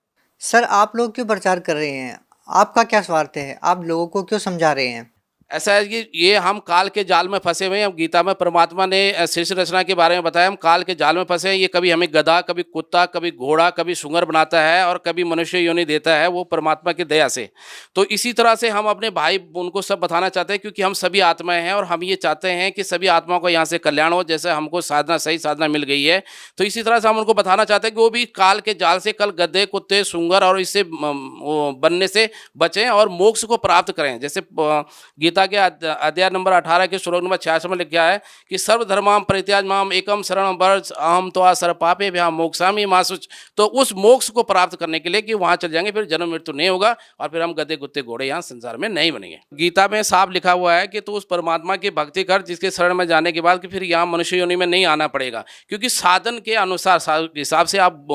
सर, आप लोग क्यों प्रचार कर रहे हैं? आपका क्या स्वार्थ है? आप लोगों को क्यों समझा रहे हैं? ऐसा है कि ये हम काल के जाल में फंसे हुए हैं। गीता में परमात्मा ने सृष्टि रचना के बारे में बताया, हम काल के जाल में फंसे हैं। ये कभी हमें गधा, कभी कुत्ता, कभी घोड़ा, कभी सूअर बनाता है और कभी मनुष्य योनि देता है, वो परमात्मा की दया से। तो इसी तरह से हम अपने भाई उनको सब बताना चाहते हैं, क्योंकि हम सभी आत्माएं हैं और हम ये चाहते हैं कि सभी आत्माओं को यहाँ से कल्याण हो। जैसे हमको साधना, सही साधना मिल गई है, तो इसी तरह से हम उनको बताना चाहते हैं कि वो भी काल के जाल से, कल गधे, कुत्ते, सूअर और इससे बनने से बचें और मोक्ष को प्राप्त करें। जैसे गीता के अध्याय नंबर 18 के श्लोक नंबर 66 में लिखा है कि सर्वधर्मां परित्याज्य माम एकम शरणं व्रज अहम त्वा सर्वपापेभ्यः मोक्षामि मा शुच। तो उस मोक्ष को प्राप्त करने के लिए कि वहां चल जाएंगे, फिर जन्म मृत्यु नहीं होगा और फिर हम गधे, कुत्ते, घोड़े यहाँ संसार में नहीं बनेंगे। गीता में साफ लिखा हुआ है कि तू उस परमात्मा की भक्ति कर जिसके शरण में जाने के बाद कि फिर यहाँ मनुष्य योनि में नहीं आना पड़ेगा, क्योंकि साधन के अनुसार हिसाब से आप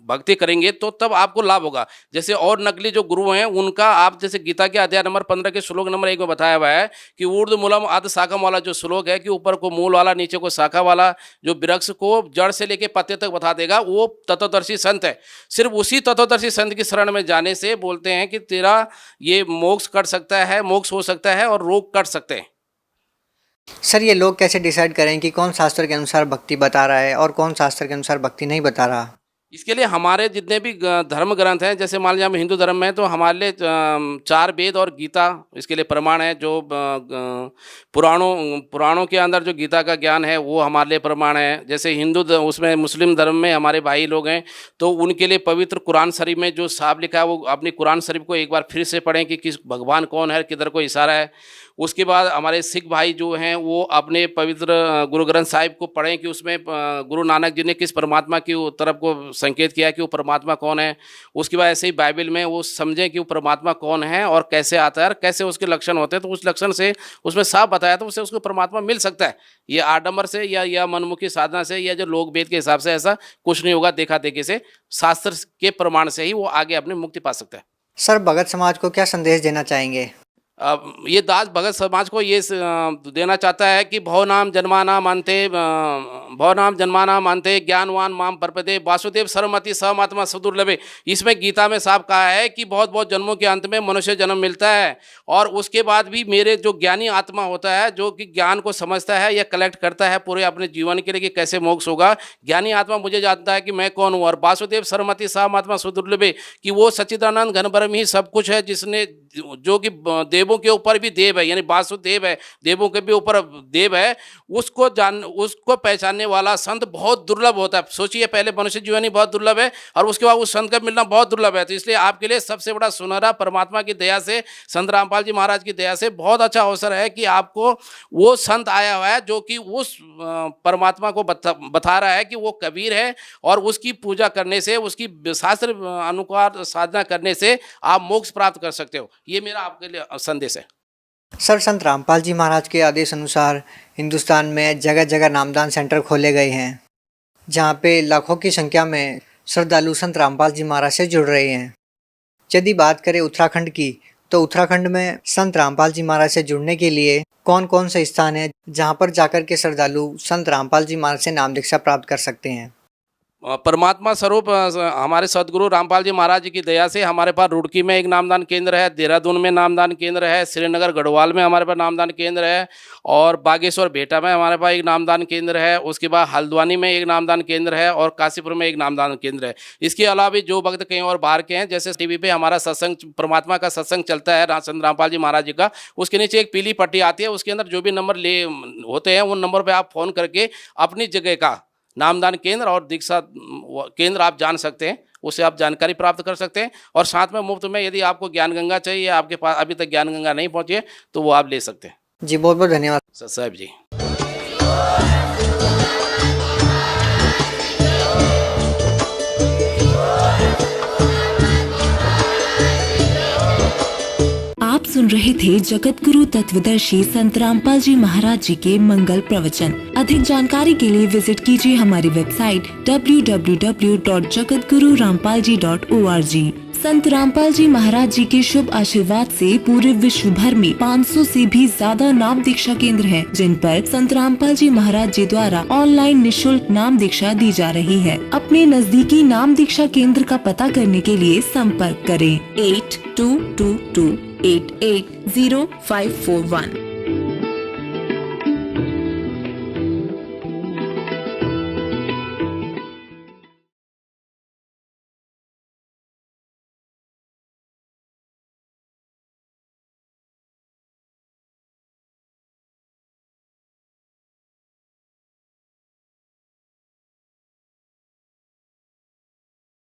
भक्ति करेंगे तो तब आपको लाभ होगा। जैसे और नकली जो गुरु हैं उनका आप, जैसे गीता के अध्याय नंबर 15 के श्लोक नंबर 1 में बताया हुआ है कि ऊर्ध्व मूलम अध शाखम वाला जो श्लोक है कि ऊपर को मूल वाला, नीचे को शाखा वाला, जो वृक्ष को जड़ से लेके पत्ते तक बता देगा, वो तत्वदर्शी संत है। सिर्फ उसी तत्वदर्शी संत की शरण में जाने से बोलते हैं कि तेरा ये मोक्ष कट सकता है, मोक्ष हो सकता है और रोग कट सकते हैं। सर, ये लोग कैसे डिसाइड करें कि कौन शास्त्र के अनुसार भक्ति बता रहा है और कौन शास्त्र के अनुसार भक्ति नहीं बता रहा? इसके लिए हमारे जितने भी धर्म ग्रंथ हैं, जैसे मान लीजिए हम हिंदू धर्म में हैं तो हमारे लिए 4 वेद और गीता इसके लिए प्रमाण है। जो पुराणों के अंदर जो गीता का ज्ञान है वो हमारे लिए प्रमाण है। जैसे उसमें मुस्लिम धर्म में हमारे भाई लोग हैं तो उनके लिए पवित्र कुरान शरीफ में जो साफ लिखा है वो अपनी कुरान शरीफ को एक बार फिर से पढ़ें कि किस भगवान कौन है, किधर को इशारा है। उसके बाद हमारे सिख भाई जो हैं वो अपने पवित्र गुरु ग्रंथ साहिब को पढ़ें कि उसमें गुरु नानक जी ने किस परमात्मा की तरफ को संकेत किया है कि वो परमात्मा कौन है। उसके बाद ऐसे ही बाइबल में वो समझें कि वो परमात्मा कौन है और कैसे आता है और कैसे उसके लक्षण होते हैं। तो उस लक्षण से उसमें साफ बताया तो उससे उसको परमात्मा मिल सकता है। ये आडंबर से या मनमुखी साधना से या जो लोक वेद के हिसाब से ऐसा कुछ नहीं होगा। देखा देखी से, शास्त्र के प्रमाण से ही वो आगे अपनी मुक्ति पा सकता है। सर, भगत समाज को क्या संदेश देना चाहेंगे? ये दास भगत समाज को ये देना चाहता है कि भवनाम जन्माना मानते ज्ञानवान माम परपदे वासुदेव सर्वमति सहमात्मा सुदुर्लभे। इसमें गीता में साफ कहा है कि बहुत जन्मों के अंत में मनुष्य जन्म मिलता है और उसके बाद भी मेरे जो ज्ञानी आत्मा होता है, जो कि ज्ञान को समझता है या कलेक्ट करता है पूरे अपने जीवन के लिए कि कैसे मोक्ष होगा, ज्ञानी आत्मा मुझे जानता है कि मैं कौन हूँ। और वासुदेव सर्वमति सहमात्मा सुदुर्लभे कि वो सच्चिदानंद घन ब्रह्म ही सब कुछ है, जिसने जो कि देवों के ऊपर भी देव है, यानी वासुदेव है, देवों के भी ऊपर देव है। उसको पहचानने वाला संत बहुत दुर्लभ होता है। सोचिए, पहले मनुष्य जीवन ही बहुत दुर्लभ है और उसके बाद उस संत का मिलना बहुत दुर्लभ है। तो इसलिए आपके लिए सबसे बड़ा सुनहरा परमात्मा की दया से, संत रामपाल जी महाराज की दया से बहुत अच्छा अवसर है कि आपको वो संत आया हुआ है जो कि उस परमात्मा को बता रहा है कि वो कबीर है और उसकी पूजा करने से, उसकी शास्त्र अनुसार साधना करने से आप मोक्ष प्राप्त कर सकते हो। ये मेरा आपके लिए संदेश है। सर, संत रामपाल जी महाराज के आदेश अनुसार हिंदुस्तान में जगह जगह नामदान सेंटर खोले गए हैं, जहाँ पे लाखों की संख्या में श्रद्धालु संत रामपाल जी महाराज से जुड़ रहे हैं। यदि बात करें उत्तराखंड की, तो उत्तराखंड में संत रामपाल जी महाराज से जुड़ने के लिए कौन कौन से स्थान हैं जहाँ पर जाकर के श्रद्धालु संत रामपाल जी महाराज से नाम दीक्षा प्राप्त कर सकते हैं? परमात्मा स्वरूप हमारे सदगुरु रामपाल जी महाराज जी की दया से हमारे पास रुड़की में एक नामदान केंद्र है, देहरादून में नामदान केंद्र है, श्रीनगर गढ़वाल में हमारे पास नामदान केंद्र है और बागेश्वर बेटा में हमारे पास एक नामदान केंद्र है। उसके बाद हल्द्वानी में एक नामदान केंद्र है और काशीपुर में एक नामदान केंद्र है। इसके अलावा भी जो भक्त कहीं और बाहर के हैं, जैसे टीवी पे हमारा सत्संग, परमात्मा का सत्संग चलता है संत रामपाल जी महाराज जी का, उसके नीचे एक पीली पट्टी आती है, उसके अंदर जो भी नंबर होते हैं उन नंबर पर आप फ़ोन करके अपनी जगह का नामदान केंद्र और दीक्षा केंद्र आप जान सकते हैं, उससे आप जानकारी प्राप्त कर सकते हैं। और साथ में मुफ्त में यदि आपको ज्ञान गंगा चाहिए, आपके पास अभी तक ज्ञान गंगा नहीं पहुंची है, तो वो आप ले सकते हैं। जी, बहुत बहुत धन्यवाद सर साहब जी। आप सुन रहे थे जगत गुरु तत्वदर्शी संत रामपाल जी महाराज जी के मंगल प्रवचन। अधिक जानकारी के लिए विजिट कीजिए हमारी वेबसाइट www.jagatgururampalji.org। संत रामपाल जी महाराज जी के शुभ आशीर्वाद से पूरे विश्व भर में 500 से भी ज्यादा नाम दीक्षा केंद्र हैं, जिन पर संत रामपाल जी महाराज जी द्वारा ऑनलाइन निशुल्क नाम दीक्षा दी जा रही है। अपने नजदीकी नाम दीक्षा केंद्र का पता करने के लिए संपर्क करें 8222 880541।